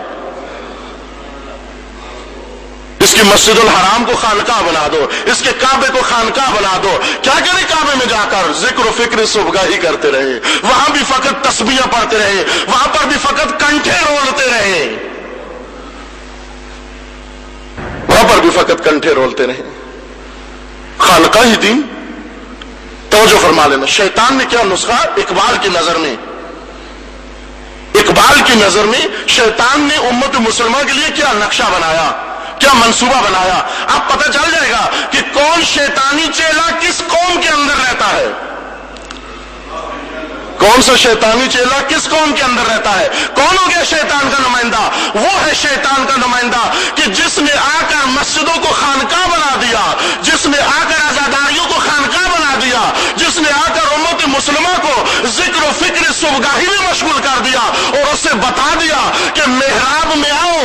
کی مسجد الحرام کو خانقاہ بنا دو، اس کے کعبے کو خانقاہ بنا دو. کیا کرے کعبے میں جا کر؟ ذکر و فکر صبحگاہی کرتے رہے، وہاں بھی فقط تسبیح پڑھتے رہے، وہاں پر بھی فقط کنٹھے رولتے رہے، وہاں پر بھی فقط کنٹھے رولتے رہے. خانقاہی دین. توجہ فرما لینا، شیطان نے کیا نسخہ اقبال کی نظر میں شیطان نے امت مسلمہ کے لیے کیا نقشہ بنایا، کیا منصوبہ بنایا. اب پتہ چل جائے گا کہ کون شیطانی چیلا کس قوم کے اندر رہتا ہے، کون سا شیطانی چیلا کس قوم کے اندر رہتا ہے. کون ہو گیا شیطان کا نمائندہ؟ وہ ہے شیطان کا نمائندہ کہ جس نے آ کر مسجدوں کو خانقاہ بنا دیا، جس نے آ کر عزاداریوں کو خانقاہ بنا دیا، جس نے آ کر امت مسلمہ کو ذکر و فکر صبحگاہی میں مشغول کر دیا اور اس سے بتا دیا کہ محراب میں آؤ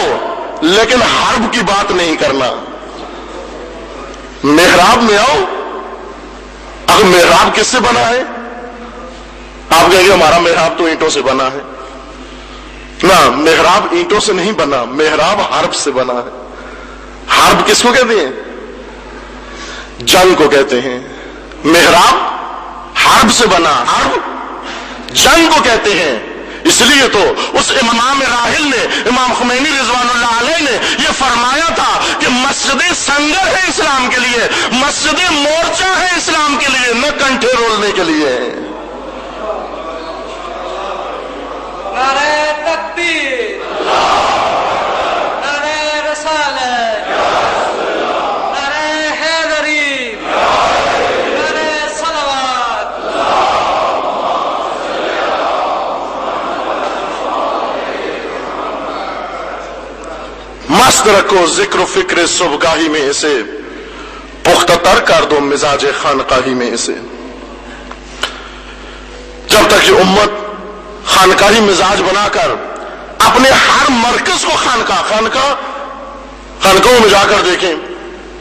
لیکن حرب کی بات نہیں کرنا. محراب میں آؤ. اگر محراب کس سے بنا ہے؟ آپ کہیں گے ہمارا محراب تو اینٹوں سے بنا ہے. نہ، محراب اینٹوں سے نہیں بنا، محراب حرب سے بنا ہے. حرب کس کو کہتے ہیں؟ جنگ کو کہتے ہیں. محراب حرب سے بنا، حرب جنگ کو کہتے ہیں. اس لیے تو اس امام راحل نے، امام خمینی رضوان اللہ علیہ نے یہ فرمایا تھا کہ مسجد سنگر ہے اسلام کے لیے، مسجد مورچہ ہے اسلام کے لیے، نہ کنٹھے رولنے کے لیے. نعرہ تکبیر، نعرہ رسالت، نعرہ حیدری، نعرہ صلوات. مست رکھو ذکر و فکر صبحگاہی میں اسے، پختہ تر کر دو مزاج خانقاہی میں اسے. جب تک یہ امت خانقاہی مزاج بنا کر اپنے ہر مرکز کو خانقاہوں میں جا کر دیکھیں.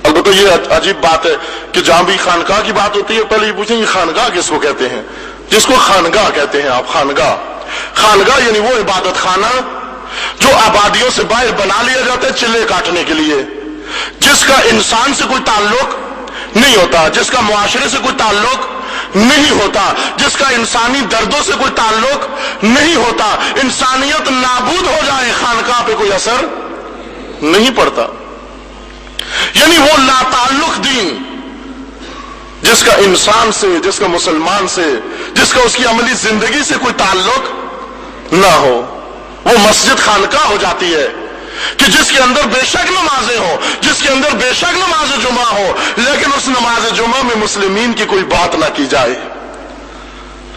البتہ یہ عجیب بات ہے کہ جہاں بھی خانقاہ کی بات ہوتی ہے پہلے یہ پوچھیں کہ خانقاہ کس کو کہتے ہیں. جس کو خانقاہ کہتے ہیں آپ، خانقاہ یعنی وہ عبادت خانہ جو آبادیوں سے باہر بنا لیا جاتا ہے چلے کاٹنے کے لیے، جس کا انسان سے کوئی تعلق نہیں ہوتا، جس کا معاشرے سے کوئی تعلق نہیں ہوتا، جس کا انسانی دردوں سے کوئی تعلق نہیں ہوتا. انسانیت نابود ہو جائے، خانقاہ پہ کوئی اثر نہیں پڑتا. یعنی وہ لا تعلق دین جس کا انسان سے، جس کا مسلمان سے، جس کا اس کی عملی زندگی سے کوئی تعلق نہ ہو، وہ مسجد خانقاہ ہو جاتی ہے. کہ جس کے اندر بے شک نمازیں ہوں، جس کے اندر بے شک نماز جمعہ ہو، لیکن اس نماز جمعہ میں مسلمین کی کوئی بات نہ کی جائے،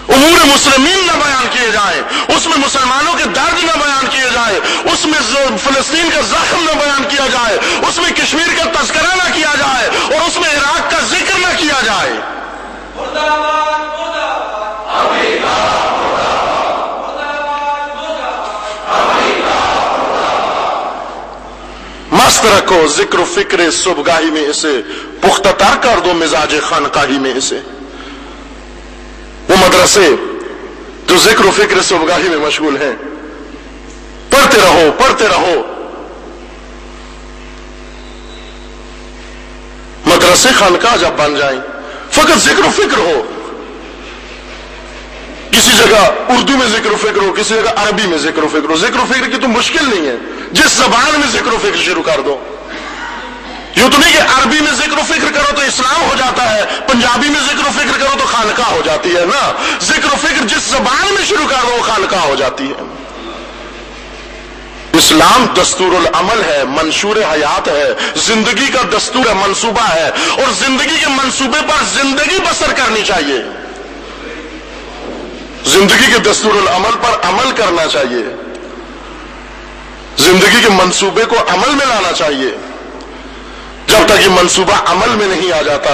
امور مسلمین نہ بیان کیے جائیں، اس میں مسلمانوں کے درد نہ بیان کیے جائے، اس میں فلسطین کا زخم نہ بیان کیا جائے، اس میں کشمیر کا تذکرہ نہ کیا جائے، اور اس میں عراق کا ذکر نہ کیا جائے. مست رکھو ذکر و فکر صبحگاہی میں اسے، پختہ تر کر دو مزاج خانقاہی میں اسے. وہ مدرسے جو ذکر و فکر صبحگاہی میں مشغول ہیں، پڑھتے رہو. مدرسے خانقاہ جب بن جائیں، فقط ذکر و فکر ہو، کسی جگہ اردو میں ذکر و فکر ہو، کسی جگہ عربی میں ذکر و فکر ہو. ذکر و فکر کی تو مشکل نہیں ہے، جس زبان میں ذکر و فکر شروع کر دو. یوں تو نہیں کہ عربی میں ذکر و فکر کرو تو اسلام ہو جاتا ہے، پنجابی میں ذکر و فکر کرو تو خانقاہ ہو جاتی ہے. نا، ذکر و فکر جس زبان میں شروع کر دو وہ خانقاہ ہو جاتی ہے. اسلام دستور العمل ہے، منشور حیات ہے، زندگی کا دستور ہے، منصوبہ ہے، اور زندگی کے منصوبے پر زندگی بسر کرنی چاہیے، زندگی کے دستور العمل پر عمل کرنا چاہیے، زندگی کے منصوبے کو عمل میں لانا چاہیے. جب تک یہ منصوبہ عمل میں نہیں آ جاتا،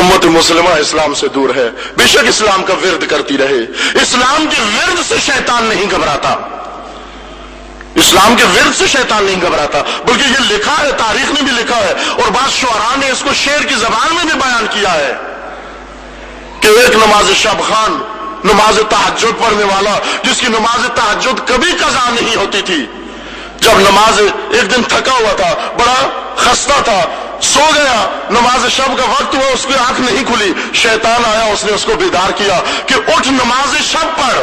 امت مسلمہ اسلام سے دور ہے. بے شک اسلام کا ورد کرتی رہے، اسلام کے ورد سے شیطان نہیں گھبراتا، اسلام کے ورد سے شیطان نہیں گھبراتا. بلکہ یہ لکھا ہے، تاریخ نے بھی لکھا ہے، اور بعض شعراء نے اس کو شعر کی زبان میں بھی بیان کیا ہے کہ ایک نماز شب خان، نماز تہجد پڑھنے والا، جس کی نماز تہجد کبھی قضا نہیں ہوتی تھی، جب نماز ایک دن تھکا ہوا تھا، بڑا خستہ تھا، سو گیا، نماز شب کا وقت ہوا، اس کی آنکھ نہیں کھلی، شیطان آیا، اس نے اس کو بیدار کیا کہ اٹھ نماز شب پڑھ،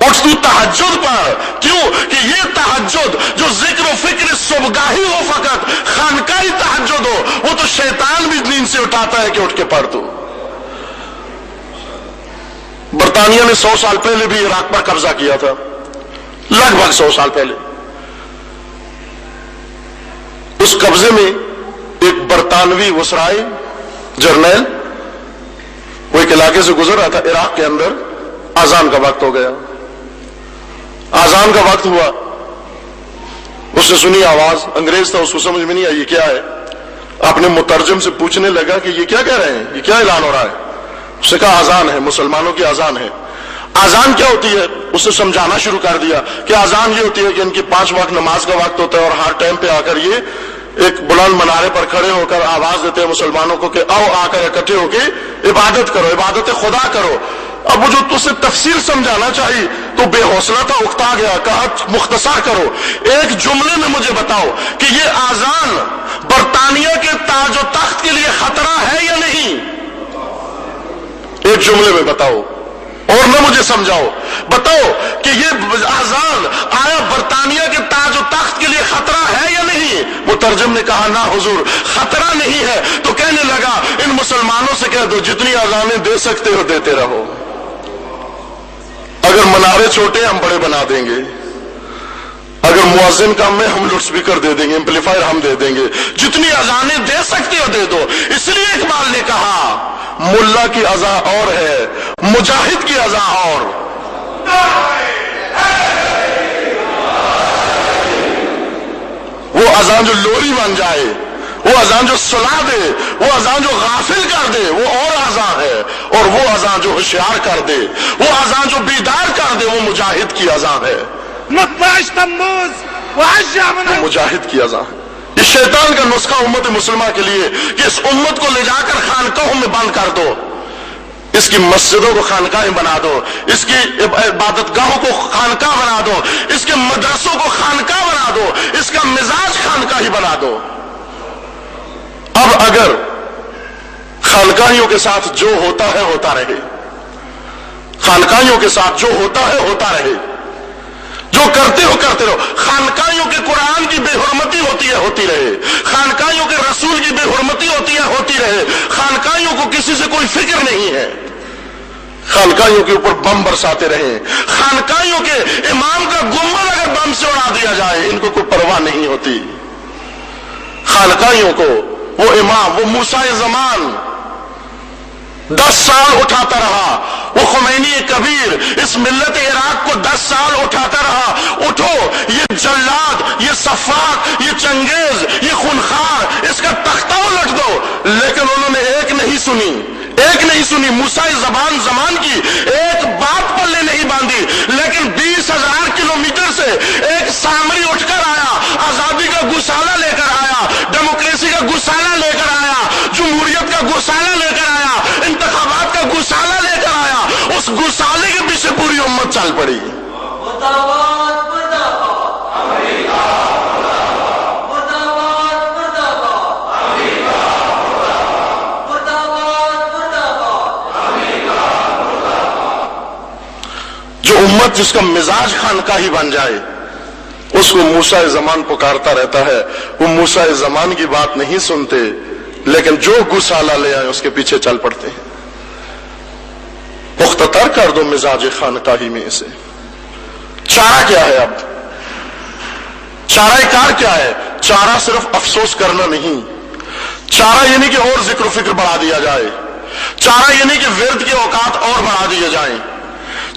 اٹھ تو تہجد پڑھ۔ کیوں کہ یہ تہجد جو ذکر و فکر صبحگاہی ہو، فقط خانقاہی تہجد ہو، وہ تو شیطان بھی نیند سے اٹھاتا ہے کہ اٹھ کے پڑھ تو۔ برطانیہ نے 100 سال پہلے بھی عراق پر قبضہ کیا تھا، لگ بھگ 100 سال پہلے۔ اس قبضے میں ایک برطانوی وزرائے جرنیل وہ ایک علاقے سے گزر رہا تھا، عراق کے اندر اذان کا وقت ہو گیا، اذان کا وقت ہوا، اس نے سنی آواز، انگریز تھا، اس کو سمجھ میں نہیں آئی یہ کیا ہے، اپنے مترجم سے پوچھنے لگا کہ یہ کیا کہہ رہے ہیں، یہ کیا اعلان ہو رہا ہے؟ اس نے کہا اذان ہے، مسلمانوں کی اذان ہے۔ اذان کیا ہوتی ہے؟ اسے سمجھانا شروع کر دیا کہ اذان یہ ہوتی ہے کہ ان کی 5 وقت نماز کا وقت ہوتا ہے، اور ہر ٹائم پہ آ کر یہ ایک بلند منارے پر کھڑے ہو کر آواز دیتے ہیں مسلمانوں کو کہ آؤ، آ کر اکٹھے ہو کے عبادت کرو، عبادت خدا کرو۔ اب وہ جو تجھے تفصیل سمجھانا چاہیے تو بے حوصلہ تھا، اکتا گیا، کہا مختصر کرو، ایک جملے میں مجھے بتاؤ کہ یہ اذان برطانیہ کے تاج و تخت کے لیے خطرہ ہے یا نہیں؟ ایک جملے میں بتاؤ، اور نہ مجھے سمجھاؤ، بتاؤ کہ یہ اذان آیا برطانیہ کے تاج و تخت کے لیے خطرہ ہے یا نہیں؟ مترجم نے کہا نہ حضور، خطرہ نہیں ہے۔ تو کہنے لگا ان مسلمانوں سے کہہ دو جتنی اذانیں دے سکتے ہو دیتے رہو، اگر منارے چھوٹے ہم بڑے بنا دیں گے، اگر مؤذن کم ہے ہم لاؤڈ اسپیکر دے دیں گے، ایمپلیفائر ہم دے دیں گے، جتنی اذانیں دے سکتے ہو دے دو۔ اس لیے اقبال نے کہا ملا کی اذان اور ہے، مجاہد کی اذان اور۔ وہ اذان جو لوری بن جائے، وہ اذان جو سلا دے، وہ اذان جو غافل کر دے، وہ اور اذان ہے، اور وہ اذان جو ہوشیار کر دے، وہ اذان جو بیدار کر دے، وہ مجاہد کی اذان ہے۔ 12 تموز وعشا من مجاہد کی اذان ہے۔ یہ شیطان کا نسخہ امت مسلمہ کے لیے کہ اس امت کو لے جا کر خانقاہوں میں بند کر دو، اس کی مسجدوں کو خانقاہیں بنا دو، اس کی عبادت گاہوں کو خانقاہ بنا دو، اس کے مدرسوں کو خانقاہ بنا دو، اس کا مزاج خانقاہی بنا دو۔ اب اگر خانقاہیوں کے ساتھ جو ہوتا ہے ہوتا رہے، خانقاہیوں کے ساتھ جو ہوتا ہے ہوتا رہے، جو کرتے ہو کرتے رہو، خانقاہیوں کے قرآن کی بے حرمتی ہوتی ہے ہوتی رہے، خانقاہیوں کے رسول کی بے حرمتی ہوتی ہے ہوتی رہے، خانقاہیوں کو کسی سے کوئی فکر نہیں ہے، خانقاہیوں کے اوپر بم برساتے رہے، خانقاہیوں کے امام کا گنبد اگر بم سے اڑا دیا جائے ان کو کوئی پرواہ نہیں ہوتی۔ خانقاہیوں کو وہ امام، وہ موسیٰ زمان 10 سال اٹھاتا رہا، وہ خمینی کبیر اس ملت عراق کو 10 سال اٹھاتا رہا، اٹھو یہ جلاد، یہ صفاق، یہ چنگیز، یہ خونخوار، اس کا تختہ الٹ دو، لیکن انہوں نے ایک نہیں سنی، ایک نہیں سنی، موسیٰ زمان کی ایک بات پلے نہیں باندھی، لیکن 20,000 کلومیٹر سے ایک سامری اٹھ کر آیا، آزادی کا گسالہ لے کر آیا، ڈیموکریسی کا گسالہ لے کر آیا، جمہوریت کا گسالہ لے کر آیا، انتخابات کا گسالہ لے کر آیا، اس گسالے کے پیچھے پوری امت چل پڑی۔ مرداباد مرداباد امریکہ مرداباد مرداباد امریکہ مرداباد مرداباد امریکہ جو امت جس کا مزاج خانقاہی بن جائے اس کو موسیٰ زمان پکارتا رہتا ہے، وہ موسیٰ زمان کی بات نہیں سنتے، لیکن جو گسالہ لے آئے اس کے پیچھے چل پڑتے ہیں۔ مختتر کر دو مزاج خانقاہی میں اسے۔ چارہ کیا ہے؟ اب چارہ کار کیا ہے؟ چارہ صرف افسوس کرنا نہیں، چارہ یہ نہیں کہ اور ذکر و فکر بڑھا دیا جائے، چارہ یہ نہیں کہ ورد کے اوقات اور بڑھا دیے جائیں،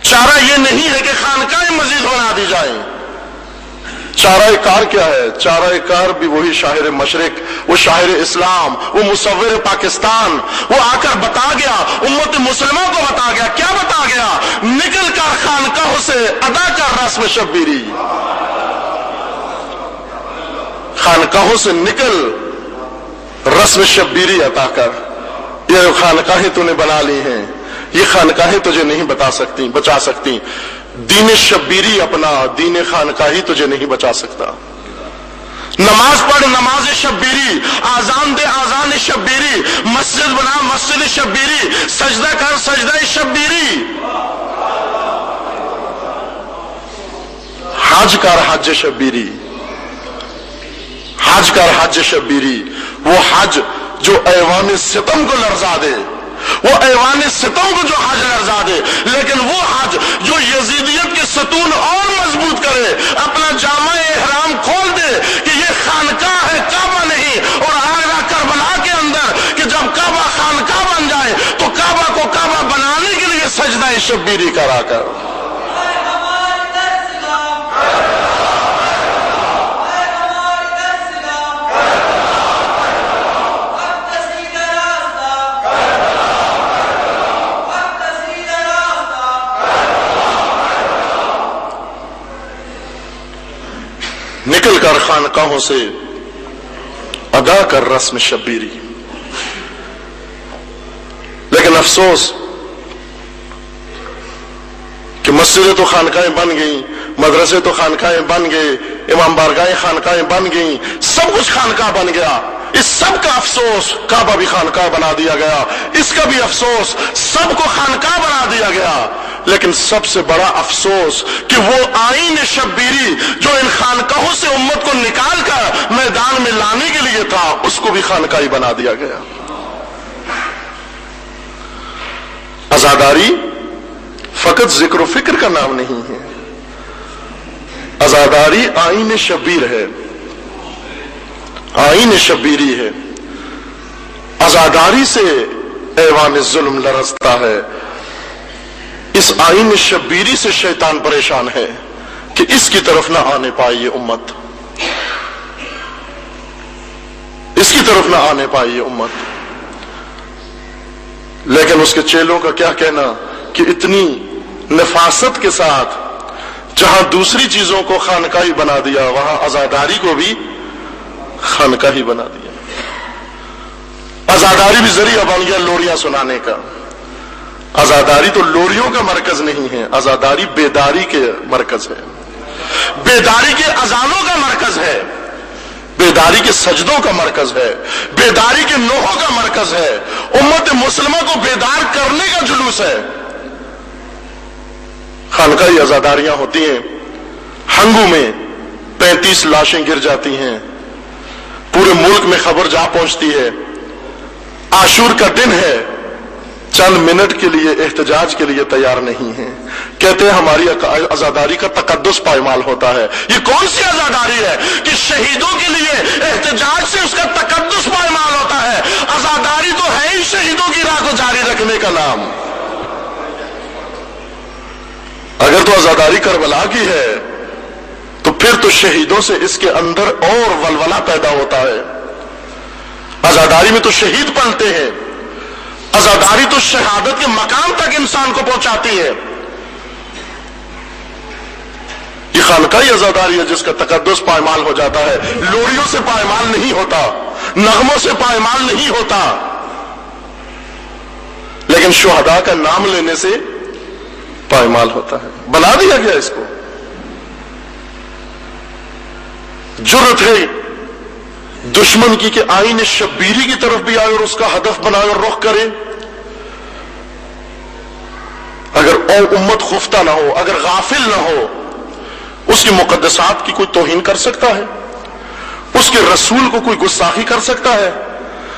چارہ یہ نہیں ہے کہ خانقاہیں مزید بنا دی جائیں۔ چارہ کار کیا ہے؟ چارہ کار بھی وہی شاعر مشرق، وہ شاعر اسلام، وہ مصور پاکستان، وہ آ کر بتا گیا، امت مسلمہ کو بتا گیا، کیا بتا گیا؟ نکل کر خانقاہوں سے ادا کر رسم شبیری، خانقاہوں سے نکل رسم شبیری عطا کر۔ یہ خانقاہیں تو نے بنا لی ہیں، یہ خانقاہیں تجھے نہیں بچا سکتی، دین شبیری اپنا، دین خانقاہی تجھے نہیں بچا سکتا۔ نماز پڑھ نماز شبیری، آذان دے آذان شبیری، مسجد بنا مسجد شبیری، سجدہ کر سجدہ شبیری، حج کر حج شبیری، حج کر حج شبیری، وہ حج جو ایوان ستم کو لرزا دے، وہ ایوان ستم کو جو حج لرزا دے، لیکن وہ حج جو یزیدیت کے ستون اور مضبوط کرے، اپنا جامع احرام کھول دے کہ یہ خانقاہ ہے کعبہ نہیں، اور آگرہ کربلا کے اندر کہ جب کعبہ خانقاہ بن جائے تو کعبہ کو کعبہ بنانے کے لیے سجدہ شبیری کرا کر۔ نکل کر خانقاہوں سے ادا کر رسم شبیری۔ لیکن افسوس کہ مسجدیں تو خانقاہیں بن گئیں، مدرسے تو خانقاہیں بن گئے، امام بارگاہیں خانقاہیں بن گئیں، سب کچھ خانقاہ بن گیا۔ اس سب کا افسوس کعبہ بھی خانقاہ بنا دیا گیا، اس کا بھی افسوس سب کو خانقاہ بنا دیا گیا۔ لیکن سب سے بڑا افسوس کہ وہ آئین شبیری جو ان خانقاہوں سے امت کو نکال کر میدان میں لانے کے لیے تھا، اس کو بھی خانقاہی بنا دیا گیا۔ عزاداری فقط ذکر و فکر کا نام نہیں ہے، عزاداری آئین شبیر ہے، آئین شبیری ہے۔ عزاداری سے ایوان ظلم لرزتا ہے۔ اس آئین شبیری سے شیطان پریشان ہے کہ اس کی طرف نہ آنے پائے یہ امت، اس کی طرف نہ آنے پائے یہ امت۔ لیکن اس کے چیلوں کا کیا کہنا کہ اتنی نفاست کے ساتھ جہاں دوسری چیزوں کو خانقاہی بنا دیا، وہاں عزاداری کو بھی خانقاہی بنا دیا۔ عزاداری بھی ذریعہ بن گیا لوریاں سنانے کا۔ عزاداری تو لوریوں کا مرکز نہیں ہے، عزاداری بیداری کے مرکز ہے، بیداری کے اذانوں کا مرکز ہے، بیداری کے سجدوں کا مرکز ہے، بیداری کے نوحوں کا مرکز ہے، امت مسلمہ کو بیدار کرنے کا جلوس ہے۔ خانقاہی عزاداریاں ہوتی ہیں، ہنگو میں 35 لاشیں گر جاتی ہیں، پورے ملک میں خبر جا پہنچتی ہے، عاشور کا دن ہے، چند منٹ کے لیے احتجاج کے لیے تیار نہیں ہیں، کہتے ہیں ہماری عزاداری کا تقدس پائمال ہوتا ہے۔ یہ کون سی عزاداری ہے کہ شہیدوں کے لیے احتجاج سے اس کا تقدس پائمال ہوتا ہے؟ عزاداری تو ہے ہی شہیدوں کی راہ کو جاری رکھنے کا نام۔ اگر تو عزاداری کربلا کی ہے تو پھر تو شہیدوں سے اس کے اندر اور ولولہ پیدا ہوتا ہے۔ عزاداری میں تو شہید پلتے ہیں، عزاداری تو شہادت کے مقام تک انسان کو پہنچاتی ہے۔ یہ خانقاہی عزاداری ہے جس کا تقدس پائمال ہو جاتا ہے، لوریوں سے پائمال نہیں ہوتا، نغموں سے پائمال نہیں ہوتا، لیکن شہداء کا نام لینے سے پائمال ہوتا ہے۔ بنا دیا گیا اس کو۔ جرت ہے دشمن کی کہ آئین شبیری کی طرف بھی آئے اور اس کا ہدف بنا کر رخ کرے۔ اگر امت خفتہ نہ ہو، اگر غافل نہ ہو، اس کی مقدسات کی کوئی توہین کر سکتا ہے؟ اس کے رسول کو کوئی گستاخی کر سکتا ہے؟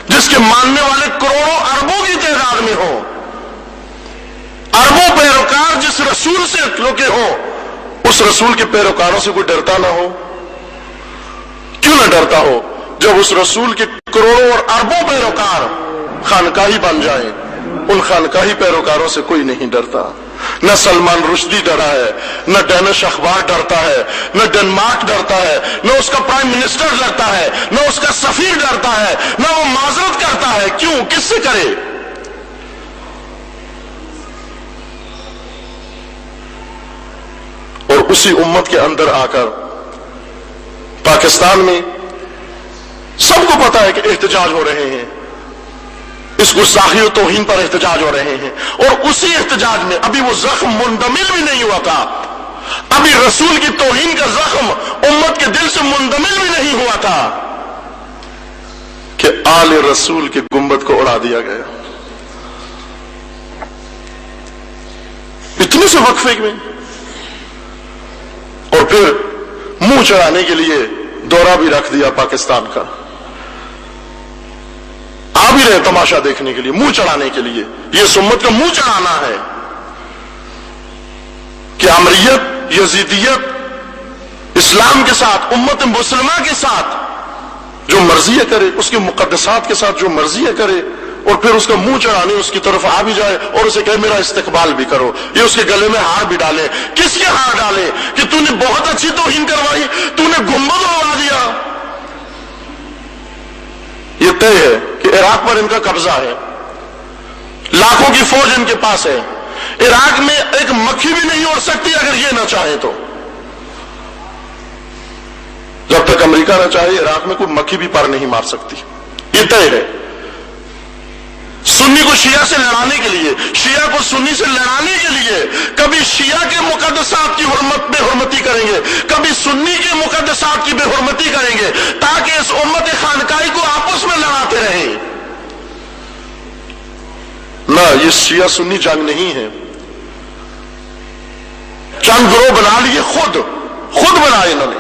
جس کے ماننے والے کروڑوں اربوں کی تعداد میں ہو، اربوں پیروکار جس رسول سے لوگے ہوں، اس رسول کے پیروکاروں سے کوئی ڈرتا نہ ہو؟ کیوں نہ ڈرتا ہو جب اس رسول کے کروڑوں اور اربوں پیروکار خانقاہی بن جائیں؟ ان خانقاہی پیروکاروں سے کوئی نہیں ڈرتا۔ نہ سلمان رشدی ڈرا ہے، نہ ڈینش اخبار ڈرتا ہے، نہ ڈنمارک ڈرتا ہے، نہ اس کا پرائم منسٹر ڈرتا ہے، نہ اس کا سفیر ڈرتا ہے، نہ وہ معذرت کرتا ہے۔ کیوں؟ کس سے کرے؟ اور اسی امت کے اندر آ کر پاکستان میں سب کو پتا ہے کہ احتجاج ہو رہے ہیں، اس گستاخی و توہین پر احتجاج ہو رہے ہیں، اور اسی احتجاج میں ابھی وہ زخم مندمل بھی نہیں ہوا تھا، ابھی رسول کی توہین کا زخم امت کے دل سے مندمل بھی نہیں ہوا تھا کہ آل رسول کے گنبد کو اڑا دیا گیا. اتنے سے وقفے میں اور پھر منہ چڑھانے کے لیے دورہ بھی رکھ دیا پاکستان کا. آ بھی رہے تماشا دیکھنے کے لیے, منہ چڑھانے کے لیے. یہ اس امت کا منہ چڑھانا ہے کہ امریت, یزیدیت, اسلام کے ساتھ, امت مسلمہ کے ساتھ جو مرضی ہے کرے, اس کے مقدسات کے ساتھ جو مرضی ہے کرے, اور پھر اس کا منہ چڑھانے اس کی طرف آ بھی جائے اور اسے کہے میرا استقبال بھی کرو. یہ اس کے گلے میں ہار بھی ڈالے. کس کے ہار ڈالے کہ تو نے بہت اچھی توہین کروائی, تو نے گنبد اڑا دیا. یہ طے ہے کہ عراق پر ان کا قبضہ ہے, لاکھوں کی فوج ان کے پاس ہے. عراق میں ایک مکھی بھی نہیں اڑ سکتی اگر یہ نہ چاہے تو. جب تک امریکہ نہ چاہے عراق میں کوئی مکھی بھی پر نہیں مار سکتی. یہ طے ہے. سنی کو شیعہ سے لڑانے کے لیے, شیعہ کو سنی سے لڑانے کے لیے کبھی شیعہ کے مقدسات کی حرمت بے حرمتی کریں گے, کبھی سنی کے مقدسات کی بے حرمتی کریں گے, تاکہ اس امت خانقاہی کو آپس میں لڑاتے رہیں. نہ, یہ شیعہ سنی جنگ نہیں ہے. چند گروہ بنا لیے, خود بنائے انہوں نے.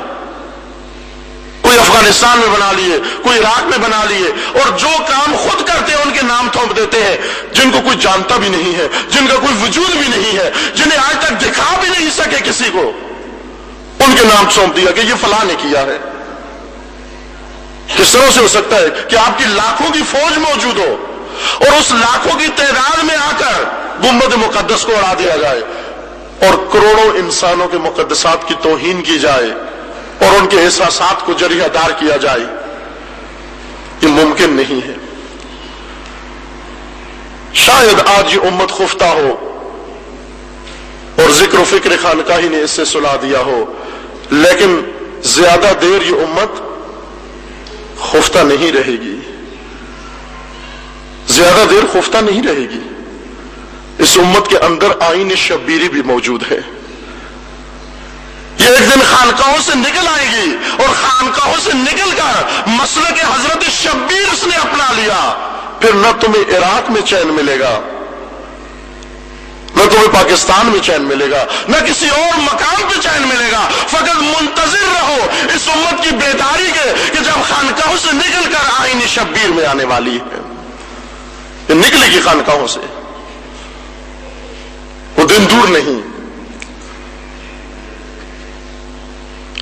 کوئی افغانستان میں بنا لیے, کوئی عراق میں بنا لیے, اور جو کام خود کرتے ہیں ان کے نام تھوپ دیتے ہیں, جن کو کوئی جانتا بھی نہیں ہے, جن کا کوئی وجود بھی نہیں ہے, جنہیں آج تک دکھا بھی نہیں سکے کسی کو, ان کے نام سونپ دیا کہ یہ فلاں نے کیا ہے. کس طرح سے ہو سکتا ہے کہ آپ کی لاکھوں کی فوج موجود ہو اور اس لاکھوں کی تعداد میں آ کر گنبد مقدس کو اڑا دیا جائے اور کروڑوں انسانوں کے مقدسات کی توہین کی جائے اور ان کے احساسات کو جریحہ دار کیا جائے؟ یہ ممکن نہیں ہے. شاید آج یہ امت خفتہ ہو اور ذکر و فکر خانقاہی نے اس سے سلا دیا ہو, لیکن زیادہ دیر یہ امت خفتہ نہیں رہے گی. زیادہ دیر خفتہ نہیں رہے گی. اس امت کے اندر آئین شبیری بھی موجود ہے. یہ ایک دن خانقاہوں سے نکل آئے گی اور خانقاہوں سے نکل کر مسلک حضرت شبیر اس نے اپنا لیا. پھر نہ تمہیں عراق میں چین ملے گا, نہ تمہیں پاکستان میں چین ملے گا, نہ کسی اور مقام پہ چین ملے گا. فقط منتظر رہو اس امت کی بیداری کے کہ جب خانقاہوں سے نکل کر آئین شبیر میں آنے والی ہے. یہ نکلے گی خانقاہوں سے, وہ دن دور نہیں.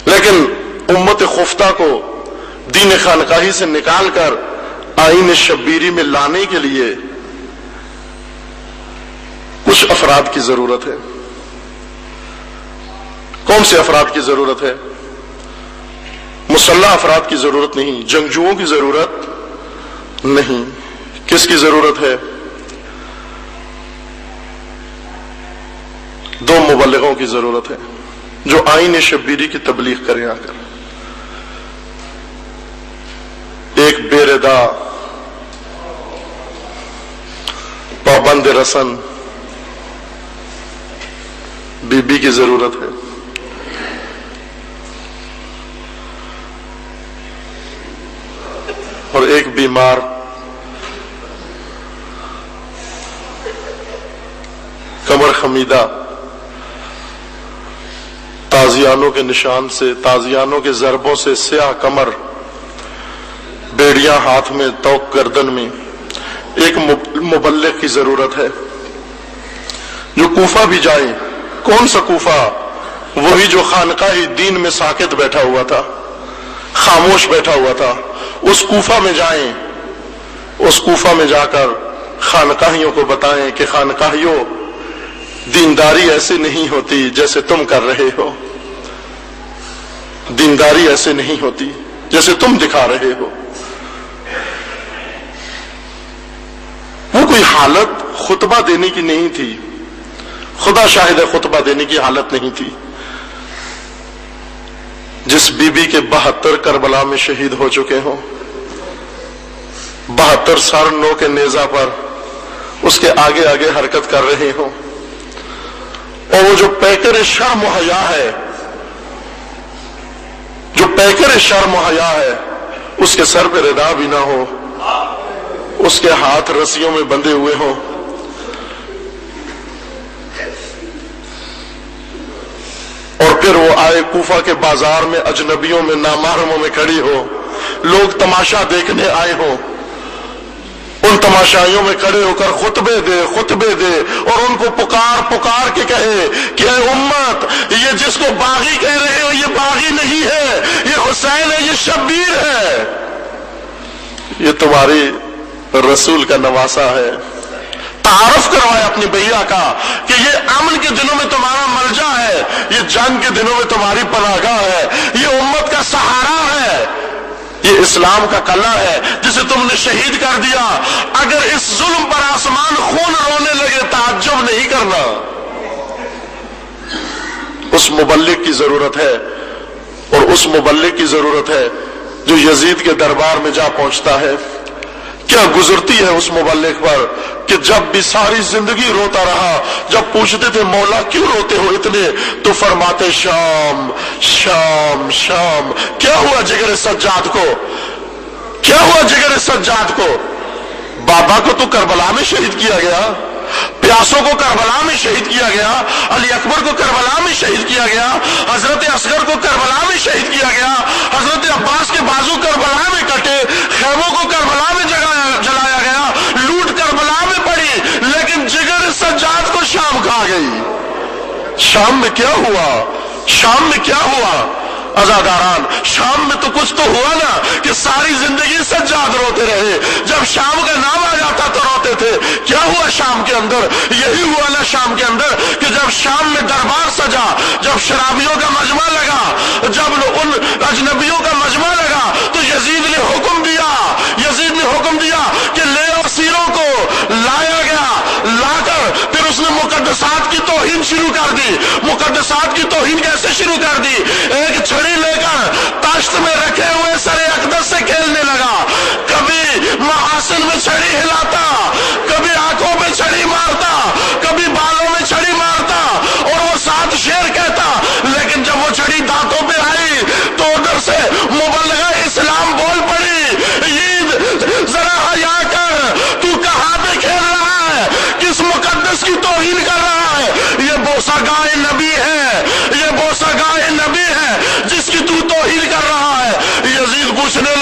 لیکن امت خفتہ کو دین خانقاہی سے نکال کر آئین شبیری میں لانے کے لیے کچھ افراد کی ضرورت ہے. کون سے افراد کی ضرورت ہے؟ مسلح افراد کی ضرورت نہیں, جنگجوؤں کی ضرورت نہیں. کس کی ضرورت ہے؟ دو مبلغوں کی ضرورت ہے جو آئین شبیری کی تبلیغ کریں آ کر. ایک بے ردا, پابند رسن بی بی کی ضرورت ہے. اور ایک بیمار کمر خمیدہ, تازیانوں کے نشان سے, تازیانوں کے ضربوں سے سیاہ کمر, بیڑیاں ہاتھ میں, توق گردن میں, ایک مبلغ کی ضرورت ہے جو کوفہ بھی جائے. کون سا کوفہ؟ وہی جو خانقاہ دین میں ساکت بیٹھا ہوا تھا, خاموش بیٹھا ہوا تھا. اس کوفہ میں جائیں, اس کوفہ میں جا کر خانقاہیوں کو بتائیں کہ خانقاہیوں, دینداری ایسے نہیں ہوتی جیسے تم کر رہے ہو. دینداری ایسے نہیں ہوتی جیسے تم دکھا رہے ہو. وہ کوئی حالت خطبہ دینے کی نہیں تھی, خدا شاہد ہے خطبہ دینے کی حالت نہیں تھی. جس بی بی کے 72 کربلا میں شہید ہو چکے ہوں, 72 سر نو کے نیزہ پر اس کے آگے آگے حرکت کر رہے ہوں, اور وہ جو پیکر شرم و حیا ہے، جو پیکر شرم و حیا ہے، اس کے سر پہ ردا بھی نہ ہو، اس کے ہاتھ رسیوں میں بندھے ہوئے ہوں، اور پھر وہ آئے کوفہ کے بازار میں اجنبیوں میں نامحرموں میں کھڑی ہو، لوگ تماشا دیکھنے آئے ہوں، ان تماشائیوں میں کھڑے ہو کر خطبے دے اور ان کو پکار کے کہے کہ اے امت، یہ جس کو باغی کہہ رہے ہو یہ باغی نہیں ہے، یہ حسین ہے، یہ شبیر ہے، یہ تمہاری رسول کا نواسا ہے۔ تعارف کروائے اپنی بھیا کا کہ یہ امن کے دنوں میں تمہارا ملجا ہے، یہ جنگ کے دنوں میں تمہاری پناہگاہ ہے، یہ امت کا سہارا ہے، یہ اسلام کا قلعہ ہے جسے تم نے شہید کر دیا۔ اگر اس ظلم پر آسمان خون رونے لگے تعجب نہیں کرنا۔ اس مبلغ کی ضرورت ہے، اور اس مبلغ کی ضرورت ہے جو یزید کے دربار میں جا پہنچتا ہے۔ کیا گزرتی ہے اس مبلغ پر کہ جب بھی ساری زندگی روتا رہا، جب پوچھتے تھے مولا کیوں روتے ہو اتنے، تو فرماتے شام شام شام۔ کیا ہوا جگر سجاد کو؟ کیا ہوا جگر سجاد کو؟ بابا کو تو کربلا میں شہید کیا گیا، پیاسوں کو کربلا میں شہید کیا گیا، علی اکبر کو کربلا میں شہید کیا گیا، حضرت اصغر کو کربلا میں شہید کیا گیا، حضرت عباس کے بازو کربلا میں کٹے، خیموں کو کربلا میں جلایا گیا، لوٹ کربلا میں پڑی، لیکن جگر سجاد کو شام کھا گئی۔ شام میں کیا ہوا؟ شام میں کیا ہوا عزاداران؟ شام میں تو کچھ تو ہوا نا کہ ساری زندگی سجاد روتے رہے، جب شام کا نام آ جاتا تو روتے تھے۔ کیا ہوا شام کے اندر؟ یہی ہوا نا شام کے اندر کہ جب شام میں دربار سجا، جب شرابیوں کا مجمع لگا، جب ان اجنبیوں کا مجمع لگا، تو یزید نے حکم دیا کہ لے اسیروں کو لایا گیا، لا کر پھر اس نے مقدسات کی توہین شروع کر دی۔ مقدسات کی توہین کیسے شروع کر دی؟ ایک چھڑی لے کر تاشت میں رکھے ہوئے سر اقدس سے کھیلنے لگا، کبھی محاسن میں چھڑی ہلاتا، کبھی آنکھوں میں چھڑی مارتا، کبھی بالوں میں چھڑی مارتا، اور وہ 7 شعر کہتا، لیکن جب وہ چھڑی دانتوں پہ آئی تو ادھر سے مبلغہ اسلام بول پڑی، ذرا حیا کر، تو کہاں پہ کھیل رہا ہے، کس مقدس کی توہین کر رہا ہے؟ یہ بوسہ گاہ نبی ہے، یہ بوسہ گاہ نبی ہے جس کی تو توہین کر رہا ہے۔ یزید پوچھنے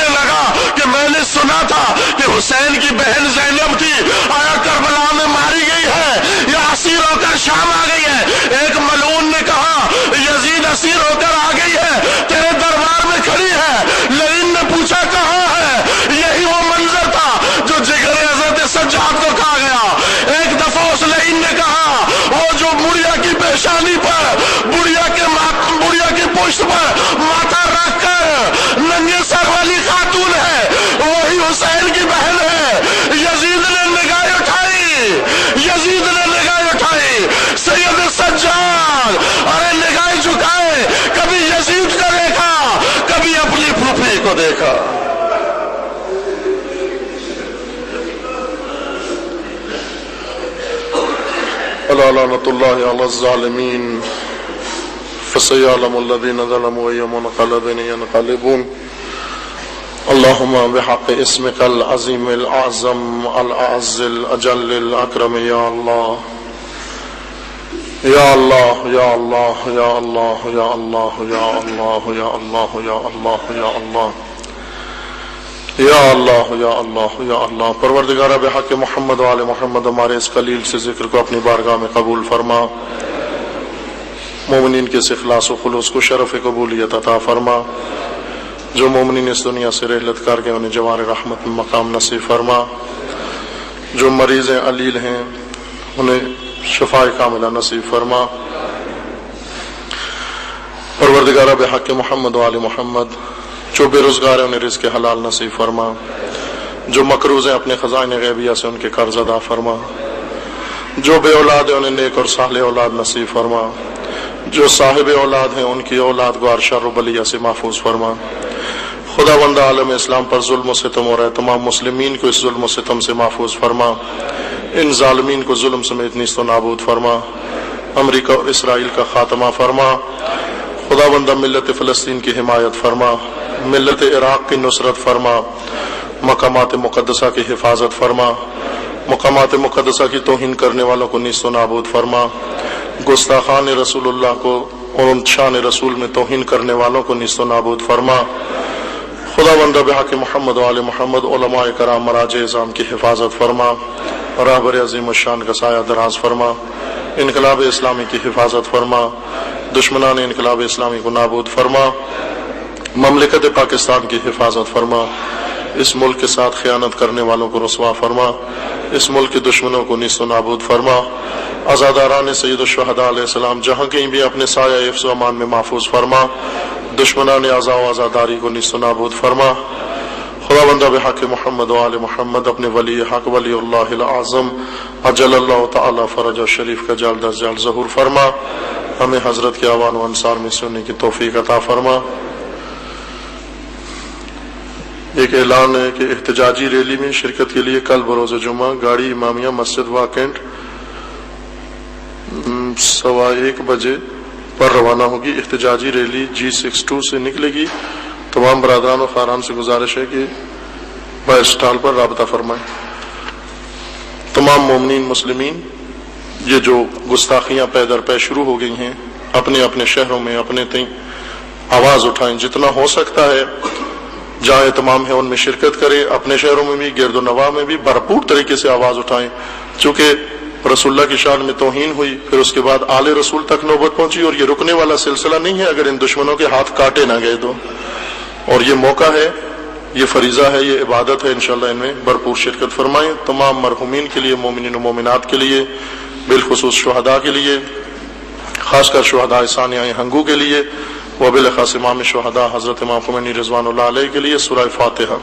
لگا کہ میں نے سنا تھا کہ حسین کی بہن زینب تھی، آیا کربلا میں ماری گئی ہے یا اسیر ہو کر شام آ گئی ہے؟ ایک ملعون نے کہا یزید اسیر ہو کر آ گئی ہے، تیرے دربار میں کھڑی ہے۔ لعین نے پوچھا کہاں ہے؟ یہی وہ منظر تھا جو جگر حضرت سجاد کو کہا گیا۔ ایک دفعہ اس لعین نے کہا وہ جو بڑھیا کی پیشانی پر، بڑھیا کی پشت پر ماتھا رکھ کر ننگے سر والی خاتون ہے، وہی حسین کی بہن ہے۔ یزید نے نگاہ اٹھائی، سید سجاد ارے نگاہ جھکائے، کبھی یزید کو دیکھا، کبھی اپنی پھوپھی کو دیکھا۔ لعنت اللہ علی الظالمین فسيعلم الذين ظلموا أي منقلب ينقلبون اللهم بحق اسمك العظيم الأعظم الأعز الأجل الأكرم يا الله يا الله يا الله يا الله يا الله يا الله يا الله يا الله يا الله یا اللہ یا اللہ یا اللہ۔ پروردگارہ بحق محمد و آل محمد ہمارے اس قلیل سے ذکر کو اپنی بارگاہ میں قبول فرما، مومنین کے اس اخلاص و خلوص کو شرف قبولیت عطا فرما، جو مومنین اس دنیا سے رحلت کر گئے انہیں جوار رحمت میں مقام نصیب فرما، جو مریض علیل ہیں انہیں شفاء کاملہ نصیب فرما۔ پروردگارہ بحق محمد و آل محمد جو بے روزگار ہیں انہیں رزق حلال نصیب فرما، جو مقروض ہیں اپنے خزائن غیبیہ سے ان کے قرض ادا فرما، جو بے اولاد ہیں انہیں نیک اور صالح اولاد نصیب فرما، جو صاحب اولاد ہیں ان کی اولاد کو ہر شر و بلیہ سے محفوظ فرما۔ خدا بندہ عالم اسلام پر ظلم و ستم ہو رہا ہے، تمام مسلمین کو اس ظلم و ستم سے محفوظ فرما۔ ان ظالمین کو ظلم سمیت نیست و نابود فرما، امریکہ اور اسرائیل کا خاتمہ فرما، خدا بندہ ملت فلسطین کی حمایت فرما، ملت عراق کی نصرت فرما، مقامات مقدسہ کی حفاظت فرما، مقامات مقدسہ کی توہین کرنے والوں کو نیست و نابود فرما، گستاخان رسول اللہ کو اور ان شان رسول میں توہین کرنے والوں کو نیست و نابود فرما، خدا بندہ بحق محمد و آل محمد علماء کرام مراجع اعظام کی حفاظت فرما، راہبر عظیم الشان کا سایہ دراز فرما، انقلاب اسلامی کی حفاظت فرما، دشمنان انقلاب اسلامی کو نابود فرما، مملکت پاکستان کی حفاظت فرما، اس ملک کے ساتھ خیانت کرنے والوں کو رسوا فرما، اس ملک کے دشمنوں کو نیست و نابود فرما، آزاداران سید الشہداء علیہ السلام جہاں کہیں بھی اپنے سایہ حفظ و امان میں محفوظ فرما، دشمنان آزا و آزاداری کو نیست و نابود فرما، خدا بندہ بحق محمد و آل محمد اپنے ولی حق ولی اللہ العظم اجل اللہ تعالی فرج شریف کا جال در جال ظہور فرما، ہمیں حضرت کے آوان و انصار میں سننے کی توفیق عطا فرما۔ ایک اعلان ہے کہ احتجاجی ریلی میں شرکت کے لیے کل بروز جمعہ گاڑی امامیہ مسجد واکینٹ 1:15 بجے پر روانہ ہوگی۔ احتجاجی ریلی G62 سے نکلے گی۔ تمام برادران و خاران سے گزارش ہے کہ بس اسٹال پر رابطہ فرمائیں۔ تمام مومنین مسلمین، یہ جو گستاخیاں پے در پے شروع ہو گئی ہیں، اپنے اپنے شہروں میں اپنے تئیں آواز اٹھائیں، جتنا ہو سکتا ہے جہاں تمام ہے ان میں شرکت کریں، اپنے شہروں میں بھی گرد و نواح میں بھی بھرپور طریقے سے آواز اٹھائیں، چونکہ رسول اللہ کی شان میں توہین ہوئی، پھر اس کے بعد آل رسول تک نوبت پہنچی، اور یہ رکنے والا سلسلہ نہیں ہے اگر ان دشمنوں کے ہاتھ کاٹے نہ گئے تو، اور یہ موقع ہے، یہ فریضہ ہے، یہ عبادت ہے، انشاءاللہ ان میں بھرپور شرکت فرمائیں۔ تمام مرحومین کے لیے، مومنین و مومنات کے لیے، بالخصوص شہداء کے لیے، خاص کر شہداء ثانیہ ہنگو کے لیے، وبالخاص امام شہداء حضرت امام خمینی رضوان اللہ علیہ کے لیے سورہ فاتحہ۔